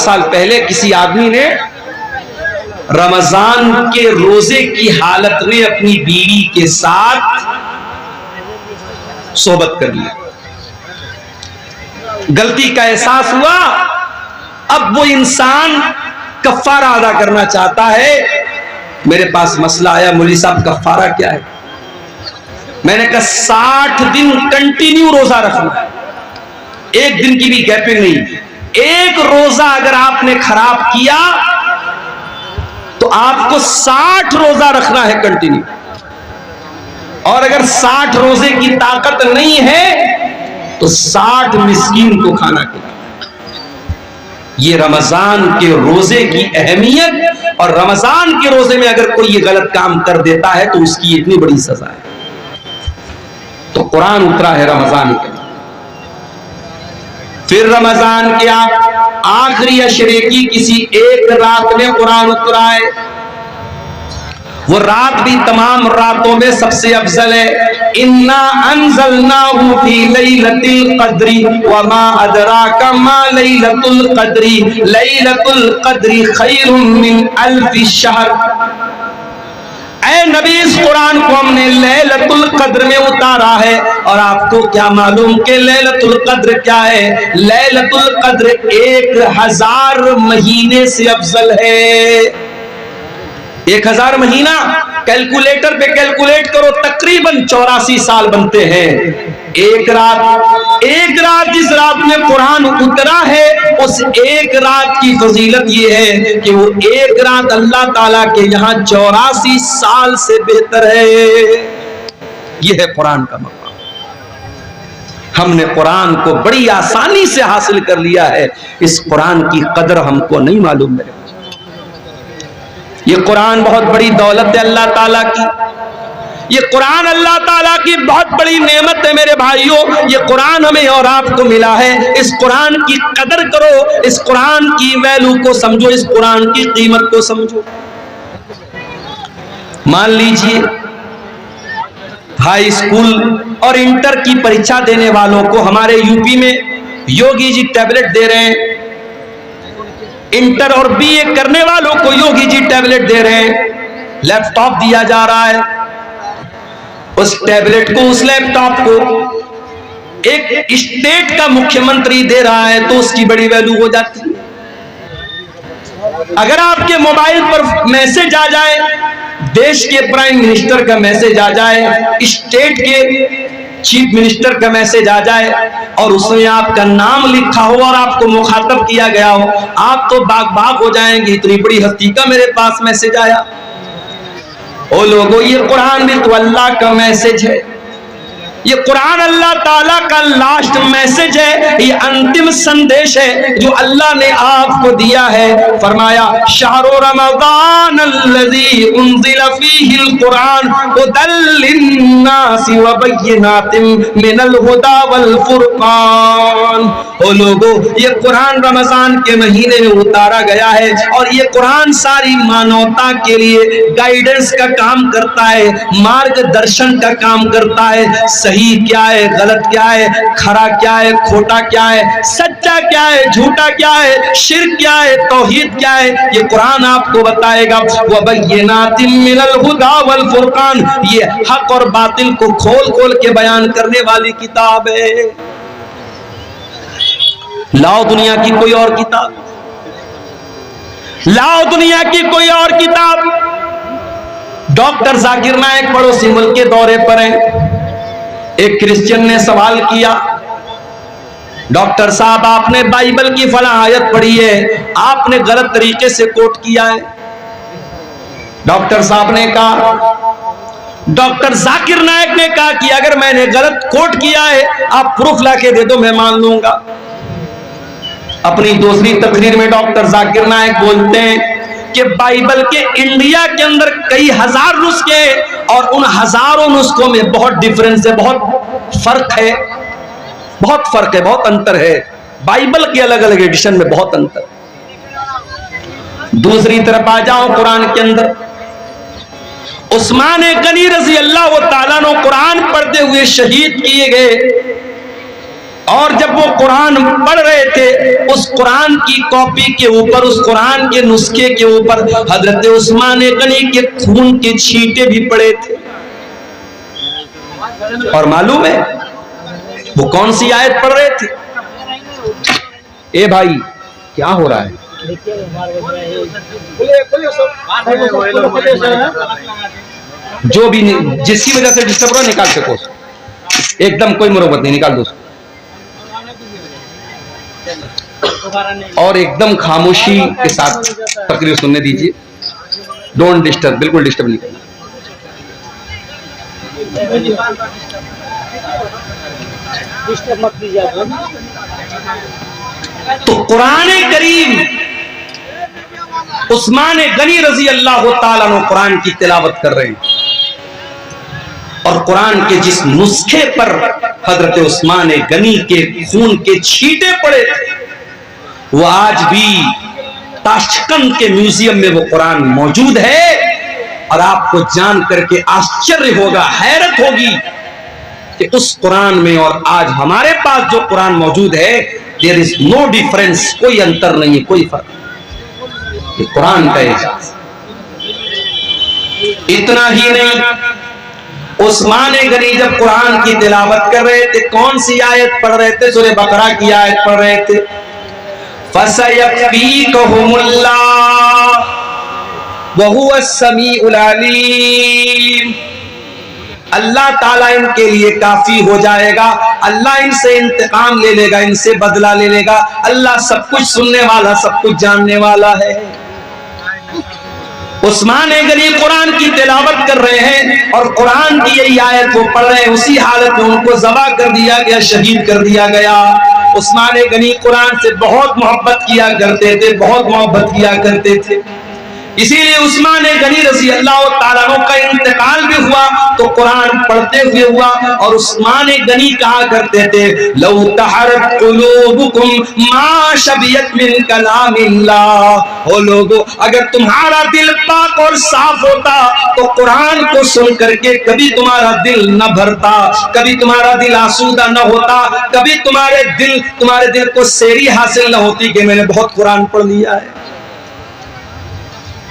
साल पहले किसी आदमी ने रमजान के रोजे की हालत में अपनी बीवी के साथ सोबत कर लिया। गलती का एहसास हुआ, अब वो इंसान कफ्फारा अदा करना चाहता है। मेरे पास मसला आया, मौलवी साहब कफ्फारा क्या है? मैंने कहा 60 दिन कंटिन्यू रोजा रखना है, एक दिन की भी गैपिंग नहीं। एक रोजा अगर आपने खराब किया तो आपको 60 रोजा रखना है कंटिन्यू। और अगर 60 रोजे की ताकत नहीं है तो 60 मिस्कीन को खाना खिलाना। ये रमजान के रोजे की अहमियत, और रमजान के रोजे में अगर कोई ये गलत काम कर देता है तो उसकी इतनी बड़ी सजा है। तो कुरान उतरा है रमजान के, फिर रमजान के आखिरी अशरे की किसी एक रात में कुरान उतरा है। वो रात भी तमाम रातों में सबसे अफजल है। इन्ना अंज़लनाहु फी लैलतिल क़द्री वमा अदराका मा लैलतुल क़द्री लैलतुल क़द्री खैरुम मिन अल्फि शहर। ऐ नबी, इस कुरान को हमने लैलतुल क़द्र में उतारा है। और आपको क्या मालूम कि लैलतुल क़द्र क्या है? लैलतुल क़द्र 1000 महीने से अफजल है। 1000 महीना कैलकुलेटर पे कैलकुलेट करो, तकरीबन 84 साल बनते हैं। एक रात जिस रात में कुरान उतरा है, उस एक रात की फजीलत ये है कि वो एक रात अल्लाह ताला के यहाँ 84 साल से बेहतर है। ये है कुरान का मकाम। हमने कुरान को बड़ी आसानी से हासिल कर लिया है। इस कुरान की कदर हमको नहीं मालूम। मेरे ये कुरान बहुत बड़ी दौलत है अल्लाह ताला की। ये कुरान अल्लाह ताला की बहुत बड़ी नेमत है मेरे भाइयों। ये कुरान हमें और आपको मिला है। इस कुरान की कदर करो, इस कुरान की वैल्यू को समझो, इस कुरान की कीमत को समझो। मान लीजिए हाई स्कूल और इंटर की परीक्षा देने वालों को हमारे यूपी में योगी जी टैबलेट दे रहे हैं। इंटर और बीए करने वालों को योगी जी टैबलेट दे रहे हैं, लैपटॉप दिया जा रहा है। उस टैबलेट को, उस लैपटॉप को एक स्टेट का मुख्यमंत्री दे रहा है तो उसकी बड़ी वैल्यू हो जाती है। अगर आपके मोबाइल पर मैसेज आ जाए, देश के प्राइम मिनिस्टर का मैसेज आ जाए, स्टेट के चीफ मिनिस्टर का मैसेज आ जाए और उसमें आपका नाम लिखा हो और आपको मुखातब किया गया हो, आप तो बाग हो जाएंगे, इतनी बड़ी हस्ती का मेरे पास मैसेज आया। ओ लोगों, ये कुरान भी तो अल्लाह का मैसेज है। ये कुरान अल्लाह ताला का लास्ट मैसेज है, ये अंतिम संदेश है जो अल्लाह ने आपको दिया है। फरमाया शहरो रमज़ान अल्लज़ी उन्ज़िला फ़ीहिल कुरान हुदल लिन्नासि व बय्यिनातिन मिनल हुदा वल फुरक़ान। ओ लोगों, ये कुरान रमजान के महीने में उतारा गया है और ये कुरान सारी मानवता के लिए गाइडेंस का काम करता है, मार्गदर्शन का काम करता है। सही क्या है, गलत क्या है, खरा क्या है, खोटा क्या है, सच्चा क्या है, झूठा क्या है, शिर्क क्या है, तौहीद क्या है, ये कुरान आपको बताएगा। व बय्यिनातिन मिनल हुदा वल फुरक़ान, ये हक और बातिल को खोल खोल के बयान करने वाली किताब है। लाओ दुनिया की कोई और किताब, लाओ दुनिया की कोई और किताब। डॉक्टर जाकिर नायक पड़ोसी मुल्क के दौरे पर हैं। एक क्रिश्चियन ने सवाल किया, डॉक्टर साहब आपने बाइबल की फला आयत पढ़ी है, आपने गलत तरीके से कोट किया है। डॉक्टर साहब ने कहा, डॉक्टर जाकिर नायक ने कहा कि अगर मैंने गलत कोट किया है आप प्रूफ लाके दे दो, मैं मान लूंगा। अपनी दूसरी तकरीर में डॉक्टर जाकिर नायक बोलते हैं कि बाइबल के इंडिया के अंदर कई हजार नुस्खे और उन हजारों नुस्खों में बहुत डिफरेंस है, बहुत फर्क है, बहुत अंतर है। बाइबल के अलग अलग एडिशन में बहुत अंतर। दूसरी तरफ आ जाओ कुरान के अंदर, उस्मान गनी रज़ी अल्लाह ताला अन्हु कुरान पढ़ते हुए शहीद किए गए। और जब वो कुरान पढ़ रहे थे, उस कुरान की कॉपी के ऊपर, उस कुरान के नुस्खे के ऊपर हजरत उस्मान गनी के खून के छींटे भी पड़े थे। और मालूम है वो कौन सी आयत पढ़ रहे थे? ए भाई क्या हो रहा है? जो भी जिसकी वजह से डिस्टर्ब हो रहा निकाल सको, एकदम कोई मुरब्बत नहीं, निकाल दो और एकदम खामोशी के साथ तकरीर सुनने दीजिए। डोंट डिस्टर्ब, बिल्कुल डिस्टर्ब नहीं करना। डिस्टर्ब मत कीजिए। तो कुरान करीम उस्मान गनी रजी अल्लाह ताला अन्हु कुरान की तिलावत कर रहे हैं, और कुरान के जिस नुस्खे पर हजरत उस्मान गनी के खून के छींटे पड़े थे, वो आज भी ताशकंद के म्यूजियम में वो कुरान मौजूद है। और आपको जान करके आश्चर्य होगा, हैरत होगी कि उस कुरान में और आज हमारे पास जो कुरान मौजूद है, देयर इज नो डिफरेंस, कोई अंतर नहीं है, कोई फर्क नहीं। ये कुरान का एजाज। इतना ही नहीं, उस्मान गनी जब कुरान की तिलावत कर रहे थे, कौन सी आयत पढ़ रहे थे? सूरह बकरा की आयत पढ़ रहे थे, फसयकफीकहुमुल्लाह वहुवस समीउल अलीम। अल्लाह ताला इनके लिए काफी हो जाएगा, अल्लाह इनसे इंतकाम ले लेगा, इनसे बदला ले लेगा। अल्लाह सब कुछ सुनने वाला, सब कुछ जानने वाला है। उस्मान गनी कुरान की तिलावत कर रहे हैं और कुरान की यही आयत वो पढ़ रहे हैं। उसी हालत में उनको ज़बा कर दिया गया, शहीद कर दिया गया। उस्मान गनी कुरान से बहुत मोहब्बत किया करते थे, बहुत मोहब्बत किया करते थे। इसीलिए उस्मान गनी रज़ी अल्लाह ताला अन्हु का इंतकाल भी हुआ तो कुरान पढ़ते हुए हुआ। और उस्मान गनी कहा करते थे, लौ तहरत कुलूबुकुम मा शबियत मिन कलामिल्लाह। ओ लोगों, अगर तुम्हारा दिल पाक और साफ होता तो कुरान को सुन करके कभी तुम्हारा दिल न भरता, कभी तुम्हारा दिल आसूदा न होता, कभी तुम्हारे दिल को सेरी हासिल न होती कि मैंने बहुत कुरान पढ़ लिया है।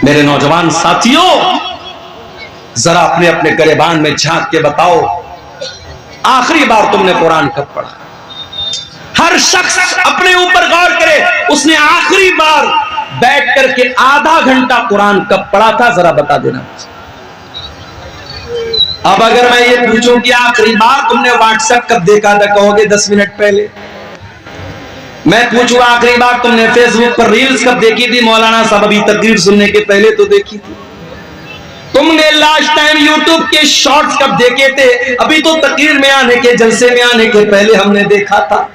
मेरे नौजवान साथियों, जरा अपने अपने गिरेबान में झांक के बताओ, आखिरी बार तुमने कुरान कब पढ़ा? हर शख्स अपने ऊपर गौर करे, उसने आखिरी बार बैठ करके आधा घंटा कुरान कब पढ़ा था, जरा बता देना। अब अगर मैं ये पूछूं कि आखिरी बार तुमने व्हाट्सएप कब देखा था, कहोगे 10 मिनट पहले। मैं पूछूं आखिरी बार तुमने फेसबुक पर रील्स कब देखी थी, मौलाना साहब अभी तकरीर सुनने के पहले तो देखी थी। तुमने लास्ट टाइम यूट्यूब के शॉर्ट्स कब देखे थे, अभी तो तकरीर में आने के, जलसे में आने के पहले हमने देखा था।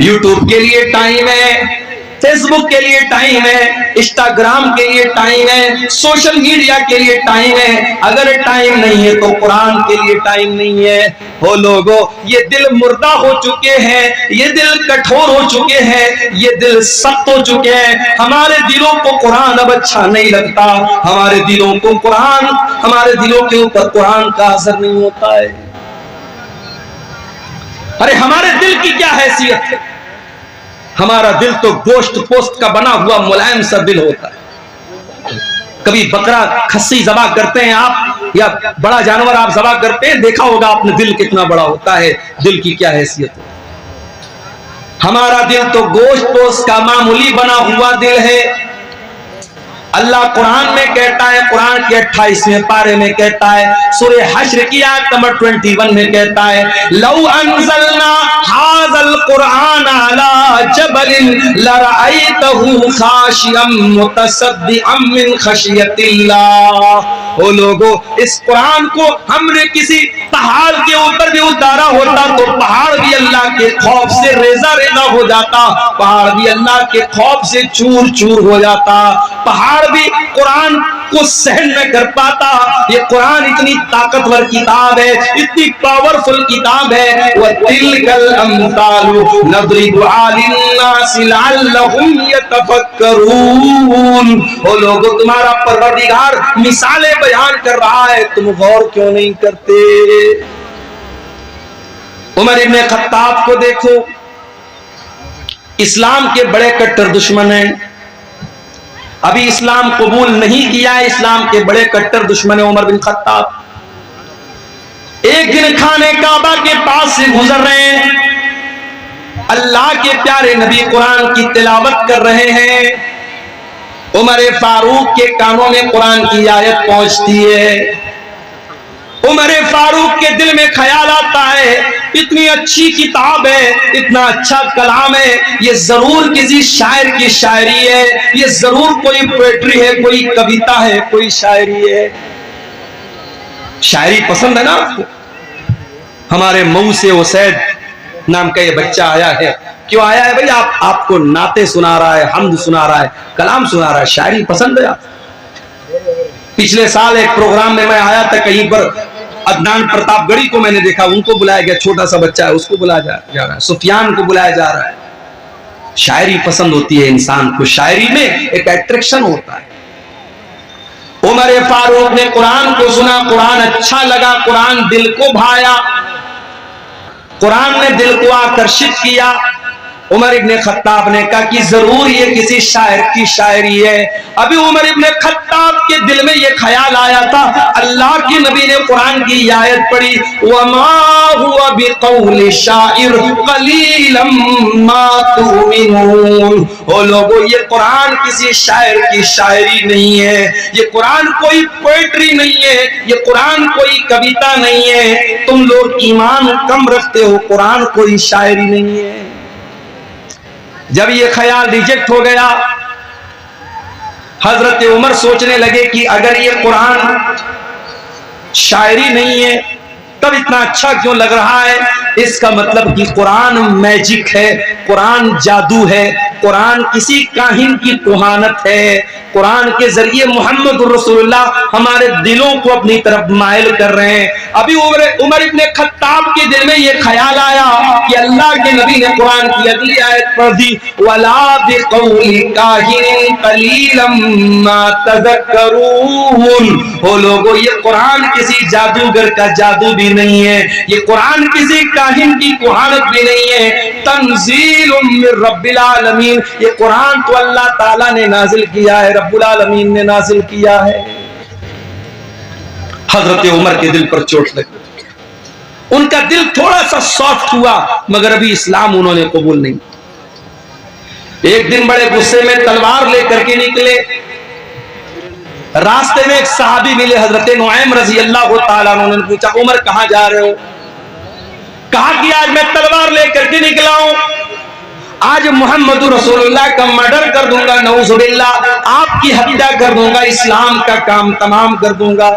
यूट्यूब के लिए टाइम है, फेसबुक के लिए टाइम है, इंस्टाग्राम के लिए टाइम है, सोशल मीडिया के लिए टाइम है। अगर टाइम नहीं है तो कुरान के लिए टाइम नहीं है। हो लोगों, ये दिल मुर्दा हो चुके हैं, ये दिल कठोर हो चुके हैं, ये दिल सख्त हो चुके हैं। हमारे दिलों को कुरान अब अच्छा नहीं लगता, हमारे दिलों को कुरान, हमारे दिलों के ऊपर कुरान का असर नहीं होता है। अरे हमारे दिल की क्या हैसियत है? हमारा दिल तो गोश्त पोस्ट का बना हुआ मुलायम सा दिल होता है। कभी बकरा खस्सी ज़बा करते हैं आप, या बड़ा जानवर आप ज़बा करते हैं, देखा होगा आपने दिल कितना बड़ा होता है, दिल की क्या हैसियत है। हमारा दिल तो गोश्त पोस्ट का मामूली बना हुआ दिल है। अल्लाह कुरान में कहता है, कुरान के 28वें पारे में कहता है, सूरह हश्र की आयत नंबर 21 में कहता है, लौ अंज़लना हाज़ल कुरान अला जबलिन लरअयतहु खाशिअम मुतसद्दिअम मिन खशियतिल्लाह। ओ लोगों, इस कुरान को हमने किसी पहाड़ के ऊपर भी उतारा होता तो पहाड़ भी अल्लाह के खौफ से रेजा रेजा हो जाता, पहाड़ भी अल्लाह के खौफ से चूर चूर हो जाता, पहाड़ भी कुरान को सहन न कर पाता। ये कुरान इतनी ताकतवर किताब है, इतनी पावरफुल किताब है। वतिलकल अम्सालु नदरिबु लिन्नासि लअल्लहुम यतफक्करून। ओ लोगों, तुम्हारा परवरदिगार मिसालें बयान कर रहा है, तुम गौर क्यों नहीं करते? उमर इब्ने खत्ताब को देखो, इस्लाम के बड़े कट्टर दुश्मन हैं, अभी इस्लाम कबूल नहीं किया है, इस्लाम के बड़े कट्टर दुश्मन है उमर बिन खत्ताब। एक दिन खाने काबा के पास से गुजर रहे हैं, अल्लाह के प्यारे नबी कुरान की तिलावत कर रहे हैं, उमर फारूक के कानों में कुरान की आयत पहुंचती है। उमर फारूक के दिल में ख्याल आता है, इतनी अच्छी किताब है, इतना अच्छा कलाम है, ये जरूर किसी शायर की शायरी है, ये जरूर कोई पोएट्री है, कोई कविता है, कोई शायरी है। शायरी पसंद है ना आपको? हमारे मऊ से उसैद नाम का ये बच्चा आया है। क्यों आया है भाई? आपको नाते सुना रहा है, हम्द सुना रहा है, कलाम सुना रहा है, शायरी पसंद है आप? पिछले साल एक प्रोग्राम में मैं आया था, कहीं पर अदनान प्रतापगढ़ी को मैंने देखा, उनको बुलाया गया, छोटा सा बच्चा है, उसको बुलाया जा रहा है, सुफियान को बुलाया जा रहा है। शायरी पसंद होती है इंसान को, शायरी में एक अट्रैक्शन होता है। उमर फारूक ने कुरान को सुना, कुरान अच्छा लगा, कुरान दिल को भाया, कुरान ने दिल को आकर्षित किया। उमर इब्ने खत्ताब ने कहा कि जरूर ये किसी शायर की शायरी है। अभी उमर इब्ने खत्ताब के दिल में ये ख्याल आया था, अल्लाह के नबी ने कुरान की आयत पढ़ी, वमा हुवा बिक़ौलि शाइर क़लीलन मा तुमिनून। ओ लोगों, ये कुरान किसी शायर की शायरी नहीं है, ये कुरान कोई पोएट्री नहीं है, ये कुरान कोई कविता नहीं है, तुम लोग ईमान कम रखते हो, कुरान कोई शायरी नहीं है। जब ये ख्याल रिजेक्ट हो गया, हजरत उमर सोचने लगे कि अगर ये कुरान शायरी नहीं है तब इतना अच्छा क्यों लग रहा है? इसका मतलब कि कुरान मैजिक है, कुरान जादू है, कुरान किसी काहिन की कुहानत है। कुरान के जरिए मोहम्मद रसूलुल्लाह हमारे दिलों को अपनी तरफ माइल कर रहे हैं। अभी उमर इब्ने खत्ताब के दिल में ये ख्याल आया कि अल्लाह के नबी ने कुरान की अगली आयत पढ़ दी, वला बिक़ौलि काहिन क़लीलन मा तज़क्करून। ओ लोगों, ये कुरान किसी जादूगर का जादू भी नहीं है, ये कुरान किसी काहिन की कुहानत भी नहीं है, तंज़ीलुम मिर रब्बिल आलमीन। ये कुरान तो अल्लाह ताला ने नाजिल किया है, रब्बुल आलमीन ने नाजिल किया है। हजरत उमर के दिल पर चोट लगी, उनका दिल थोड़ा सा सॉफ्ट हुआ, मगर अभी इस्लाम उन्होंने कबूल नहीं। एक दिन बड़े गुस्से में तलवार लेकर के निकले, रास्ते में एक सहाबी मिले, हजरत नुआइम रजी अल्लाह ताला अन्हु। उन्होंने पूछा, उमर कहां जा रहे हो? कहा कि आज मैं तलवार लेकर के निकला हूं, आज मोहम्मद रसूलुल्लाह का मर्डर कर दूंगा, नऊजुबिल्लाह, आपकी हत्या कर दूंगा, इस्लाम का काम तमाम कर दूंगा।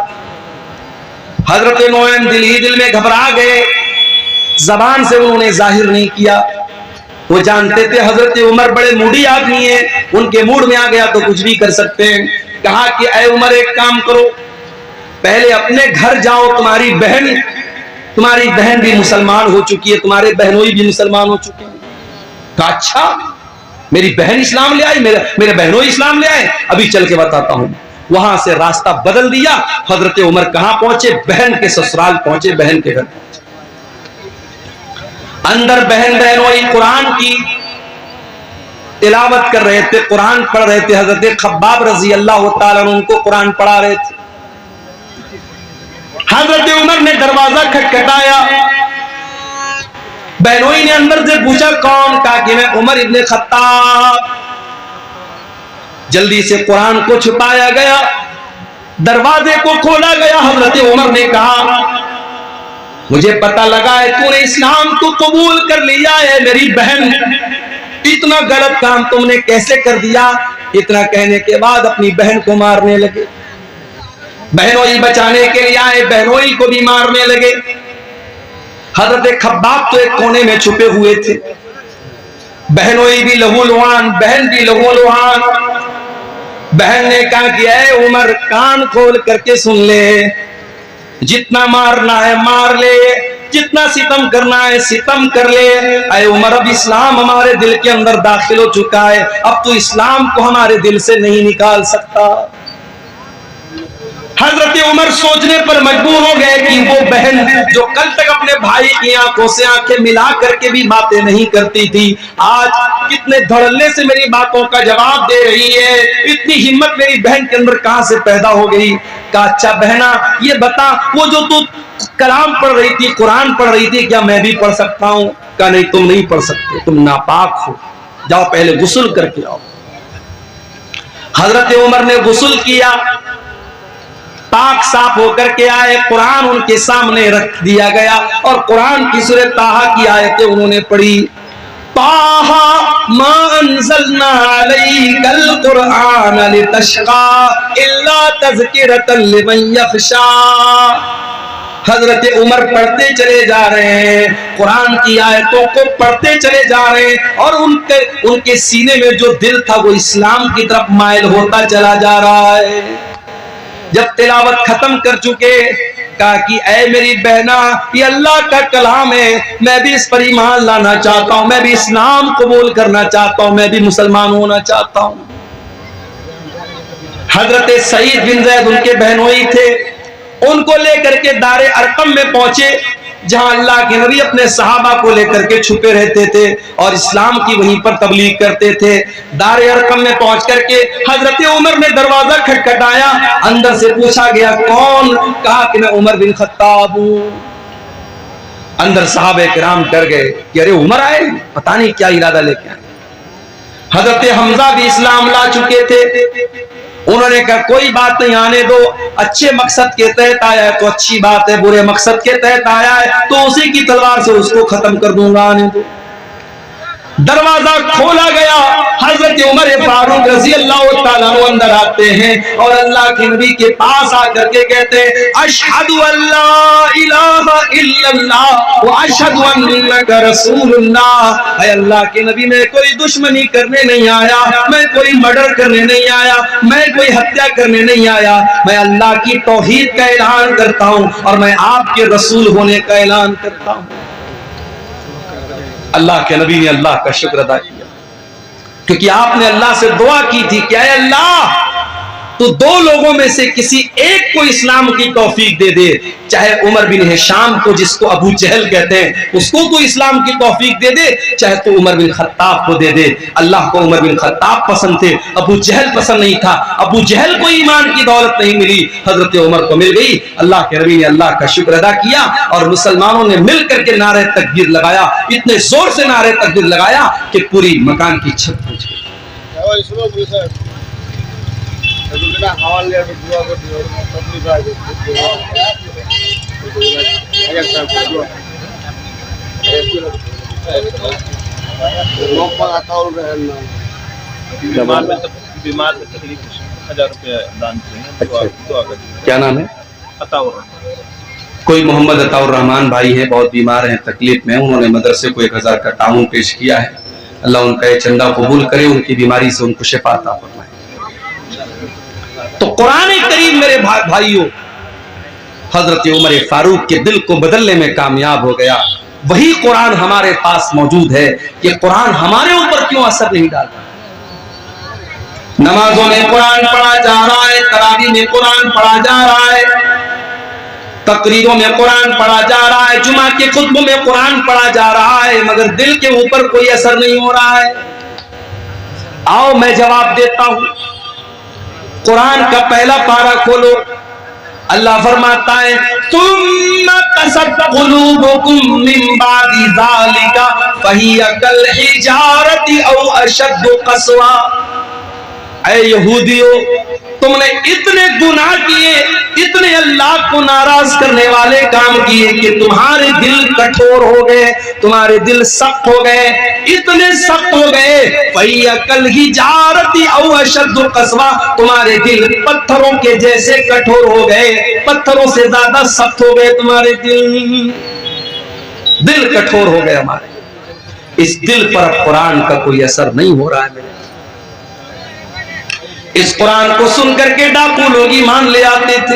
हजरत नुआइम दिल ही दिल में घबरा गए, जबान से उन्होंने जाहिर नहीं किया। वो जानते थे हजरत उमर बड़े मूडी आदमी हैं, उनके मूड में आ गया तो कुछ भी कर सकते हैं। कहा कि ऐ उमर, एक काम करो, पहले अपने घर जाओ, तुम्हारी बहन भी मुसलमान हो चुकी है, तुम्हारे बहनोई भी मुसलमान हो चुके हैं। कहा अच्छा, मेरी बहन इस्लाम ले आई, मेरे बहनोई इस्लाम ले आए, अभी चल के बताता हूं। वहां से रास्ता बदल दिया, हजरत उमर कहां पहुंचे? बहन के ससुराल पहुंचे, बहन के घर पहुंचे। अंदर बहनोई कुरान की तिलावत कर रहे थे, कुरान पढ़ रहे थे। हजरत खब्बाब रजी अल्लाह ताला अन्हु उनको कुरान पढ़ा रहे थे। हजरत उमर ने दरवाजा खटखटाया, बहनोई ने अंदर से पूछा कौन? कहा कि मैं उमर इब्ने खत्ताब। जल्दी से कुरान को छुपाया गया, दरवाजे को खोला गया। हजरत उमर ने कहा, मुझे पता लगा है तूने इस्लाम को कबूल कर लिया है, मेरी बहन, इतना गलत काम तुमने कैसे कर दिया? इतना कहने के बाद अपनी बहन को मारने लगे। बहनोई बचाने के लिए आए, बहनोई को भी मारने लगे। हजरत खब्बाब तो एक कोने में छुपे हुए थे, बहनोई भी लहूलुहान, बहन भी लहूलुहान। बहन ने कहा कि ऐ उमर, कान खोल करके सुन ले, जितना मारना है मार ले, जितना सितम करना है सितम कर ले। ऐ उमर, अब इस्लाम हमारे दिल के अंदर दाखिल हो चुका है, अब तो इस्लाम को हमारे दिल से नहीं निकाल सकता। हजरत उमर सोचने पर मजबूर हो गए कि वो बहन जो कल तक अपने भाई की आंखों से आंखें मिला करके भी बातें नहीं करती थी, आज कितने धड़ल्ले से मेरी बातों का जवाब दे रही है। इतनी हिम्मत मेरी बहन के अंदर कहां से पैदा हो गई। कहा अच्छा बहना ये बता, वो जो तू कलाम पढ़ रही थी, कुरान पढ़ रही थी, क्या मैं भी पढ़ सकता हूं? कहा नहीं तुम नहीं पढ़ सकते, तुम नापाक हो, जाओ पहले गुस्ल करके आओ। हजरत उमर ने गुस्ल किया, पाक साफ होकर के आए, कुरान उनके सामने रख दिया गया और कुरान की सूरह ताहा की आयतें उन्होंने पढ़ी। ताहा मा अंज़लना अलैकल कुरआन लितशक़ा इल्ला तज़किरतन लिमन यख़शा। हजरत उमर पढ़ते चले जा रहे हैं, कुरान की आयतों को पढ़ते चले जा रहे हैं और उनके सीने में जो दिल था वो इस्लाम की तरफ माइल होता चला जा रहा है। जब तिलावत खत्म कर चुके, कहा कि ऐ मेरी बहना, ये अल्लाह का कलाम है, मैं भी इस पर ईमान लाना चाहता हूं, मैं भी इस्लाम कबूल करना चाहता हूं, मैं भी मुसलमान होना चाहता हूं। हजरत सईद बिन ज़ैद उनके बहनोई थे, उनको लेकर के दारे अरकम में पहुंचे, जहां अल्लाह के नबी अपने सहाबा को लेकर के छुपे रहते थे और इस्लाम की वहीं पर तबलीग करते थे। दारे अरकम में पहुंच करके हजरत उमर ने दरवाजा खटखटाया, अंदर से पूछा गया कौन? कहा कि मैं उमर बिन खत्ताब हूं। अंदर सहाबे किराम डर गए कि अरे उमर आए, पता नहीं क्या इरादा लेके आए। हजरत हमजा भी इस्लाम ला चुके थे, उन्होंने कहा कोई बात नहीं, आने दो, अच्छे मकसद के तहत आया है तो अच्छी बात है, बुरे मकसद के तहत आया है तो उसी की तलवार से उसको खत्म कर दूंगा, आने दो। दरवाजा खोला गया, हजरत उमर फारूक रज़ी अल्लाह तआला अन्हु अंदर आते हैं और अल्लाह के नबी के पास आकर के कहते हैं अशहदु अल्ला इलाहा इल्लल्लाह व अशहदु अन्नका रसूलुल्लाह। ऐ अल्लाह के नबी, मैं कोई दुश्मनी करने नहीं आया, मैं कोई मर्डर करने नहीं आया, मैं कोई हत्या करने नहीं आया, मैं अल्लाह की तौहीद का ऐलान करता हूं और मैं आपके रसूल होने का ऐलान करता हूं। अल्लाह के नबी ने अल्लाह का शुक्र अदा किया, क्योंकि आपने अल्लाह से दुआ की थी कि ऐ अल्लाह तो दो लोगों में से किसी एक को इस्लाम की तौफीक दे दे, चाहे उमर बिन हिशाम को, जिसको अबू जहल कहते हैं, उसको तो इस्लाम की तौफीक दे दे, चाहे तो उमर बिन खत्ताब को दे दे। अल्लाह को उमर बिन खत्ताब पसंद थे, अबू जहल पसंद नहीं था। अबू जहल को ईमान की दौलत नहीं मिली, हजरत उमर को मिल गई। अल्लाह के नबी ने अल्लाह का शुक्र अदा किया और मुसलमानों ने मिल करके नारे तकबीर लगाया, इतने जोर से नारे तकबीर लगाया कि पूरी मकान की छत पहुंच गई। बीमार में तकलीफ 1000 रुपया दान करेंगे। क्या नाम है? अताउर। कोई मोहम्मद अताउर रहमान भाई है, बहुत बीमार हैं, तकलीफ में, उन्होंने मदरसे को 1000 का ताउन पेश किया है। अल्लाह उनका ये चंदा कबूल करे, उनकी बीमारी से उनको शिफा अता फरमाए। तो कुरान करीम मेरे भाइयों हजरत उमर फारूक के दिल को बदलने में कामयाब हो गया। वही कुरान हमारे पास मौजूद है कि कुरान हमारे ऊपर क्यों असर नहीं डालता। नमाजों में कुरान पढ़ा जा रहा है, तरावी में कुरान पढ़ा जा रहा है, तकरीरों में कुरान पढ़ा जा रहा है, जुमा के खुतबों में कुरान पढ़ा जा रहा है, मगर दिल के ऊपर कोई असर नहीं हो रहा है। आओ मैं जवाब देता हूं। कुरान का पहला पारा खोलो, अल्लाह फरमाता है तुम्मा कसत कुलूबुकुम मिन बादि ज़ालिका फहिया कल हिजारति औ अशद्दु क़स्वा। ऐ यहूदियों, तुमने इतने गुनाह किए, इतने अल्लाह को नाराज करने वाले काम किए कि तुम्हारे दिल कठोर हो गए, तुम्हारे दिल सख्त हो गए, इतने सख्त हो गए फयकल हिजारती औ अशद्दु क़स्वा, तुम्हारे दिल पत्थरों के जैसे कठोर हो गए, पत्थरों से ज्यादा सख्त हो गए तुम्हारे दिल कठोर हो गए हमारे। इस दिल पर कुरान का कोई असर नहीं हो रहा है मेरे। इस कुरान को सुन करके डाकू लोग ईमान ले आते थे।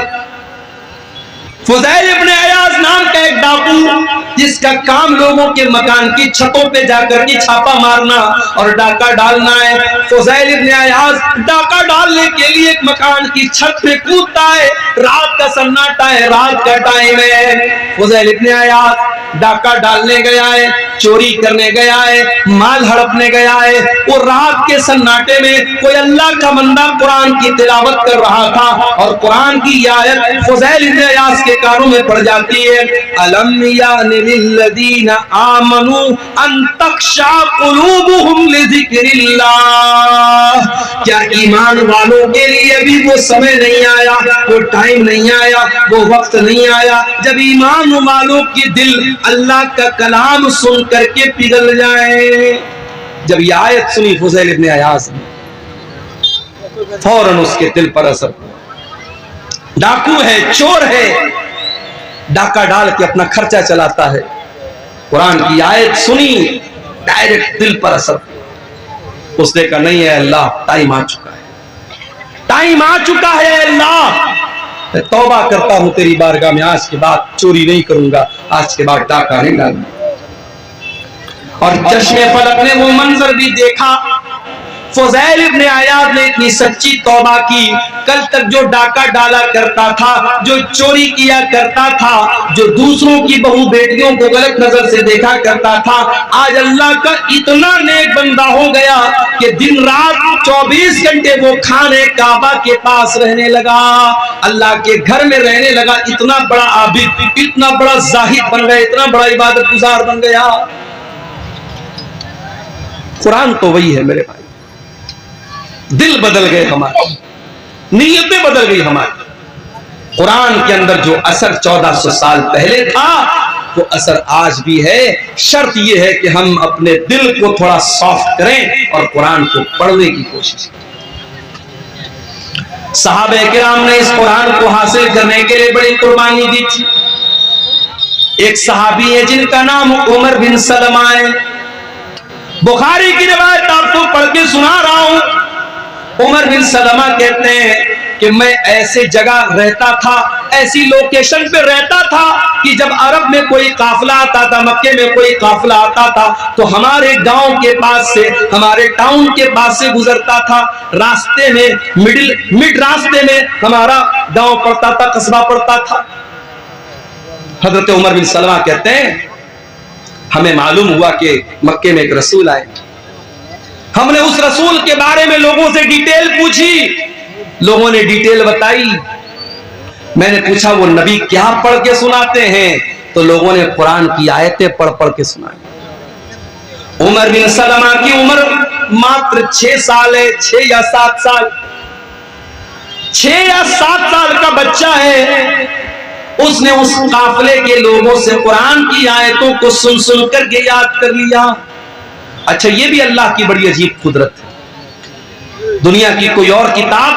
फुज़ैल इब्न अयाद नियाज नाम का एक डाकू जिसका काम लोगों के मकान की छतों पे जाकर के छापा मारना और डाका डालना है। फुज़ैल इब्न अयाज डाका डालने के लिए एक मकान की छत पे कूदता है। रात का सन्नाटा है, रात का टाइम है। फुज़ैल इब्न अयाज डाका डालने गया है, चोरी करने गया है, माल हड़पने गया है। वो रात के सन्नाटे में कोई अल्लाह का बंदा कुरान की तिलावत कर रहा था और कुरान की आयत फुज़ैल इब्न अयाज के कानों में पड़ जाती है। अलम यानि लिल्लज़ीना आमनू अन तख्शा कुलूबुहुम लिज़िक्रिल्लाह। क्या ईमान वालों के लिए भी वो समय नहीं आया, वो टाइम नहीं आया, वो वक्त नहीं आया जब ईमान वालों के दिल अल्लाह का कलाम सुन करके पिघल जाए? जब ये आयत सुनी फुज़ैल इब्न अयाज ने, फौरन उसके दिल पर असर। डाकू है, चोर है, डाका डाल के अपना खर्चा चलाता है। कुरान की आयत सुनी, डायरेक्ट दिल पर असर। उसने कहा नहीं है अल्लाह, टाइम आ चुका है, टाइम आ चुका है अल्लाह, मैं तौबा करता हूं तेरी बारगाह में, आज के बाद चोरी नहीं करूंगा, आज के बाद डाका नहीं डालूंगा। और चश्मे फलक ने वो मंजर भी देखा। फुज़ैल इब्न अयाज ने इतनी सच्ची तौबा की, कल तक जो डाका डाला करता था, जो चोरी किया करता था, जो दूसरों की बहू बेटियों को गलत नजर से देखा करता था, आज अल्लाह का इतना नेक बंदा हो गया कि दिन रात 24 घंटे वो खाने काबा के पास रहने लगा, अल्लाह के घर में रहने लगा। इतना बड़ा आबिद, इतना बड़ा जाहिद बन गया, इतना बड़ा इबादत गुजार बन गया। कुरान तो वही है मेरे भाई। दिल बदल गए हमारे, नीयतें बदल गई हमारी। कुरान के अंदर जो असर 1400 साल पहले था वो असर आज भी है। शर्त यह है कि हम अपने दिल को थोड़ा सॉफ्ट करें और कुरान को पढ़ने की कोशिश करें। सहाबे किराम ने इस कुरान को हासिल करने के लिए बड़ी कुर्बानी दी थी। एक सहाबी है जिनका नाम उमर बिन सलमा है। बुखारी की रिवायत आपको पढ़ के सुना रहा हूं। उमर बिन सलमा कहते हैं कि मैं ऐसे जगह रहता था, ऐसी लोकेशन पे रहता था कि जब अरब में कोई काफिला आता था, मक्के में कोई काफिला आता था तो हमारे गांव के पास से, हमारे टाउन के पास से गुजरता था। रास्ते में मिड रास्ते में हमारा गांव पड़ता था, कस्बा पड़ता था। हजरत उमर बिन सलमा कहते हैं हमें मालूम हुआ कि मक्के में एक रसूल आए। हमने उस रसूल के बारे में लोगों से डिटेल पूछी, लोगों ने डिटेल बताई। मैंने पूछा वो नबी क्या पढ़ के सुनाते हैं, तो लोगों ने कुरान की आयतें पढ़ पढ़ के सुनाई। उमर बिन सलमा की उम्र मात्र 6 साल है, 6 या 7 साल, 6 या 7 साल का बच्चा है। उसने उस काफिले के लोगों से कुरान की आयतों को सुन सुन करके याद कर लिया। अच्छा, ये भी अल्लाह की बड़ी अजीब कुदरत है। दुनिया की कोई और किताब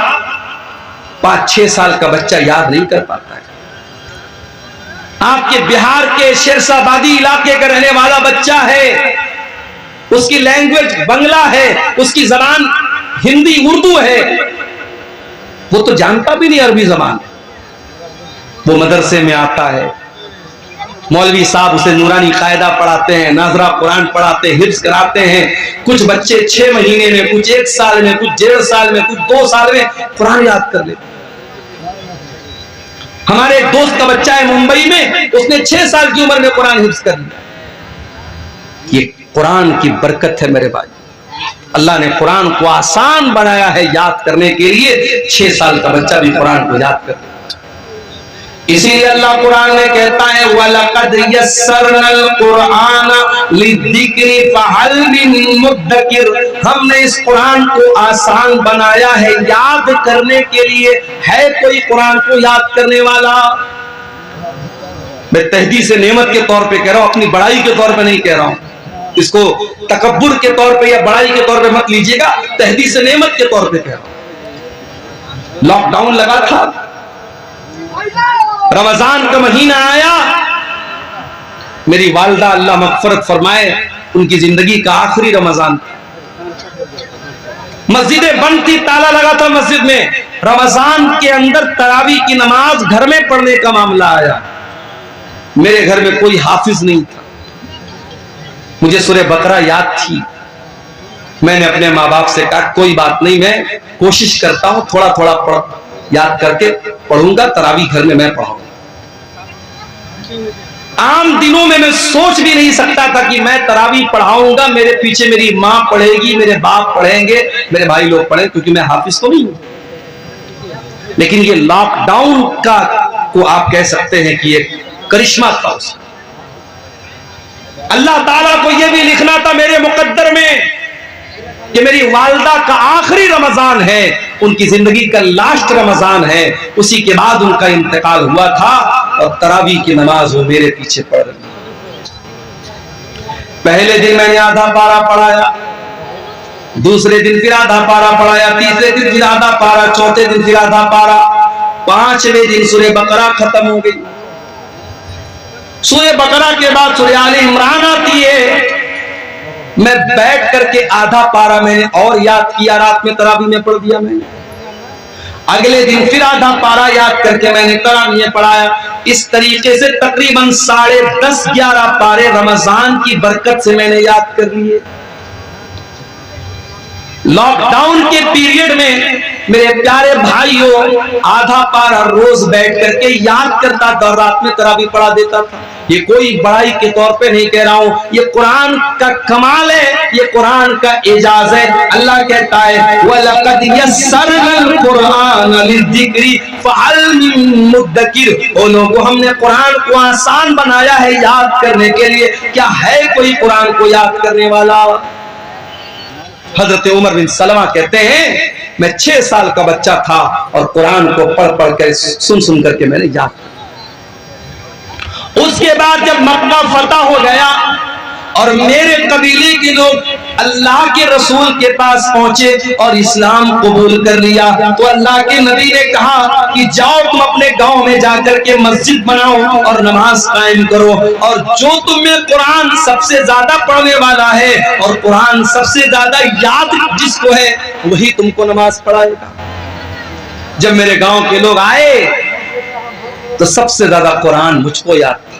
5-6 साल का बच्चा याद नहीं कर पाता है। आपके बिहार के शेरशाबादी इलाके का रहने वाला बच्चा है, उसकी लैंग्वेज बंगला है, उसकी जबान हिंदी उर्दू है, वो तो जानता भी नहीं अरबी जबान। वो मदरसे में आता है, मौलवी साहब उसे नूरानी कायदा पढ़ाते हैं, नाजरा कुरान पढ़ाते हैं, हिफ्ज कराते हैं। कुछ बच्चे 6 महीने में, कुछ 1 साल में, कुछ 1.5 साल में, कुछ 2 साल में कुरान याद कर लेते। हमारे एक दोस्त का बच्चा है मुंबई में, उसने 6 साल की उम्र में कुरान हिफ्ज कर लिया। ये कुरान की बरकत है मेरे भाई। अल्लाह ने कुरान को आसान बनाया है याद करने के लिए। 6 साल का बच्चा भी कुरान को याद कर। इसीलिए अल्लाह कुरान में कहता है वलक़द यस्सरनल कुरान लिज़िक्रि फहल मिन मुद्दकिर। हमने इस कुरान को आसान बनाया है याद करने के लिए, है कोई कुरान को याद करने वाला? मैं तहदी से नेमत के तौर पे कह रहा हूं, अपनी बड़ाई के तौर पे नहीं कह रहा हूं। इसको तकब्बुर के तौर पे या बड़ाई के तौर पे मत लीजिएगा, तहदी से नेमत के तौर पे कह रहा हूं। लॉकडाउन लगा था, रमजान का महीना आया, मेरी वालिदा अल्लाह मग़फ़िरत फरमाए, उनकी जिंदगी का आखिरी रमजान था। मस्जिदें बंद थी, ताला लगा था मस्जिद में। रमजान के अंदर तरावी की नमाज घर में पढ़ने का मामला आया। मेरे घर में कोई हाफिज नहीं था, मुझे सूरह बकरा याद थी। मैंने अपने माँ बाप से कहा कोई बात नहीं, मैं कोशिश करता हूं, थोड़ा थोड़ा याद करके पढ़ूंगा, तरावी घर में मैं पढ़ाऊंगा। आम दिनों में मैं सोच भी नहीं सकता था कि मैं तरावी पढ़ाऊंगा, मेरे पीछे मेरी माँ पढ़ेगी, मेरे बाप पढ़ेंगे, मेरे भाई लोग पढ़ेंगे, क्योंकि मैं हाफिज तो नहीं हूं। लेकिन ये लॉकडाउन का को आप कह सकते हैं कि ये करिश्मा था उसका। अल्लाह ताला को यह भी लिखना था मेरे मुकद्दर में कि मेरी वालिदा का आखिरी रमजान है, उनकी जिंदगी का लास्ट रमजान है, उसी के बाद उनका इंतकाल हुआ था और तरावी की नमाज वो मेरे पीछे पढ़ रही। पहले दिन मैंने आधा पारा पढ़ाया, दूसरे दिन फिर आधा पारा पढ़ाया, तीसरे दिन फिर आधा पारा, चौथे दिन फिर आधा पारा, पांचवें दिन सूरह बकरा खत्म हो गई। सूरह बकरा के बाद सूरह आले इमरान आती है। मैं बैठ करके आधा पारा मैंने और याद किया, रात में तरावी में पढ़ दिया मैंने। अगले दिन फिर आधा पारा याद करके मैंने तरावी में पढ़ाया। इस तरीके से तकरीबन 10:30-11 पारे रमजान की बरकत से मैंने याद कर लिए। लॉकडाउन के पीरियड में मेरे प्यारे भाइयों आधा पारा रोज बैठ करके याद करता था, रात में तरावी पढ़ा देता था। ये कोई बड़ाई के तौर पे नहीं कह रहा हूं, ये कुरान का कमाल है, ये कुरान का एजाज है। अल्लाह कहता है वलक़द यस्सरनल कुरान लिज़्ज़िक्रि फ़हल मिन मुद्दकिर, ओ लोगों हमने कुरान को आसान बनाया है याद करने के लिए, क्या है कोई कुरान को याद करने वाला। हजरत उमर बिन सलमा कहते हैं मैं 6 साल का बच्चा था और कुरान को पढ़ पढ़ कर सुन करके मैंने याद। उसके बाद जब मक्का फतह हो गया और मेरे कबीले के लोग अल्लाह के रसूल के पास पहुंचे और इस्लाम कबूल कर लिया, तो अल्लाह के नबी ने कहा कि जाओ तुम अपने गांव में जाकर के मस्जिद बनाओ और नमाज कायम करो, और जो तुम में कुरान सबसे ज्यादा पढ़ने वाला है और कुरान सबसे ज्यादा याद जिसको है वही तुमको नमाज पढ़ाएगा। जब मेरे गांव के लोग आए तो सबसे ज्यादा कुरान मुझको याद था,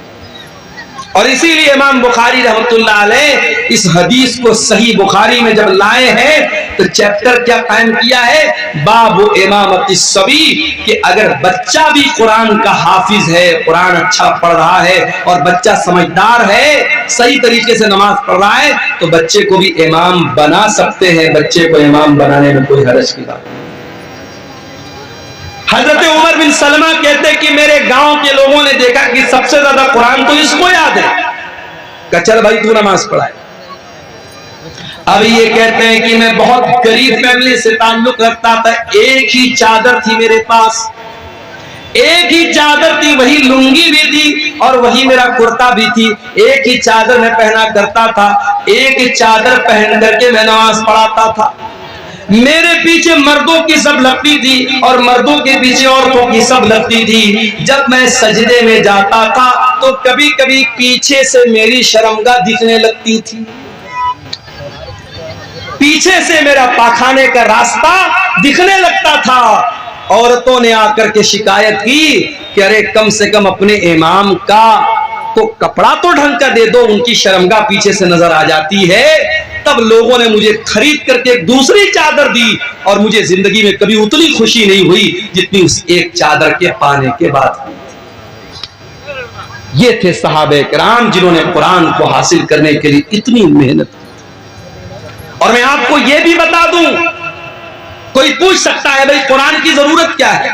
और इसीलिए इमाम बुखारी रहमतुल्लाह अलैह इस हदीस को सही बुखारी में जब लाए हैं तो चैप्टर क्या कायम किया है, बाबु इमामती सभी, कि अगर बच्चा भी कुरान का हाफिज है, कुरान अच्छा पढ़ रहा है और बच्चा समझदार है, सही तरीके से नमाज पढ़ रहा है, तो बच्चे को भी इमाम बना सकते हैं। बच्चे को इमाम बनाने में कोई हरज की बात नहीं। हजरत उमर बिन सलमा कहते कि मेरे गांव के लोगों ने देखा कि सबसे ज्यादा कुरान तो इसको याद है, कहा चल भाई तू नमाज पढ़ाए। अब ये कहते हैं कि मैं बहुत गरीब फैमिली से ताल्लुक रखता था, एक ही चादर थी मेरे पास, एक ही चादर थी, वही लुंगी भी थी और वही मेरा कुर्ता भी थी, एक ही चादर मैं पहना करता था, एक ही चादर पहन करके मैं नमाज पढ़ाता था। मेरे पीछे मर्दों की सब लगती थी और मर्दों के पीछे औरतों की सब लगती थी। जब मैं सजदे में जाता था तो कभी कभी पीछे से मेरी शर्मगाह दिखने लगती थी, पीछे से मेरा पाखाने का रास्ता दिखने लगता था। औरतों ने आकर के शिकायत की कि अरे कम से कम अपने इमाम का तो कपड़ा तो ढंग का दे दो, उनकी शर्मगाह पीछे से नजर आ जाती है। तब लोगों ने मुझे खरीद करके एक दूसरी चादर दी और मुझे जिंदगी में कभी उतनी खुशी नहीं हुई जितनी उस एक चादर के पाने के बाद हुई। ये थे सहाबे किराम जिन्होंने कुरान को हासिल करने के लिए इतनी मेहनत की। और मैं आपको यह भी बता दूं, कोई पूछ सकता है भाई कुरान की जरूरत क्या है,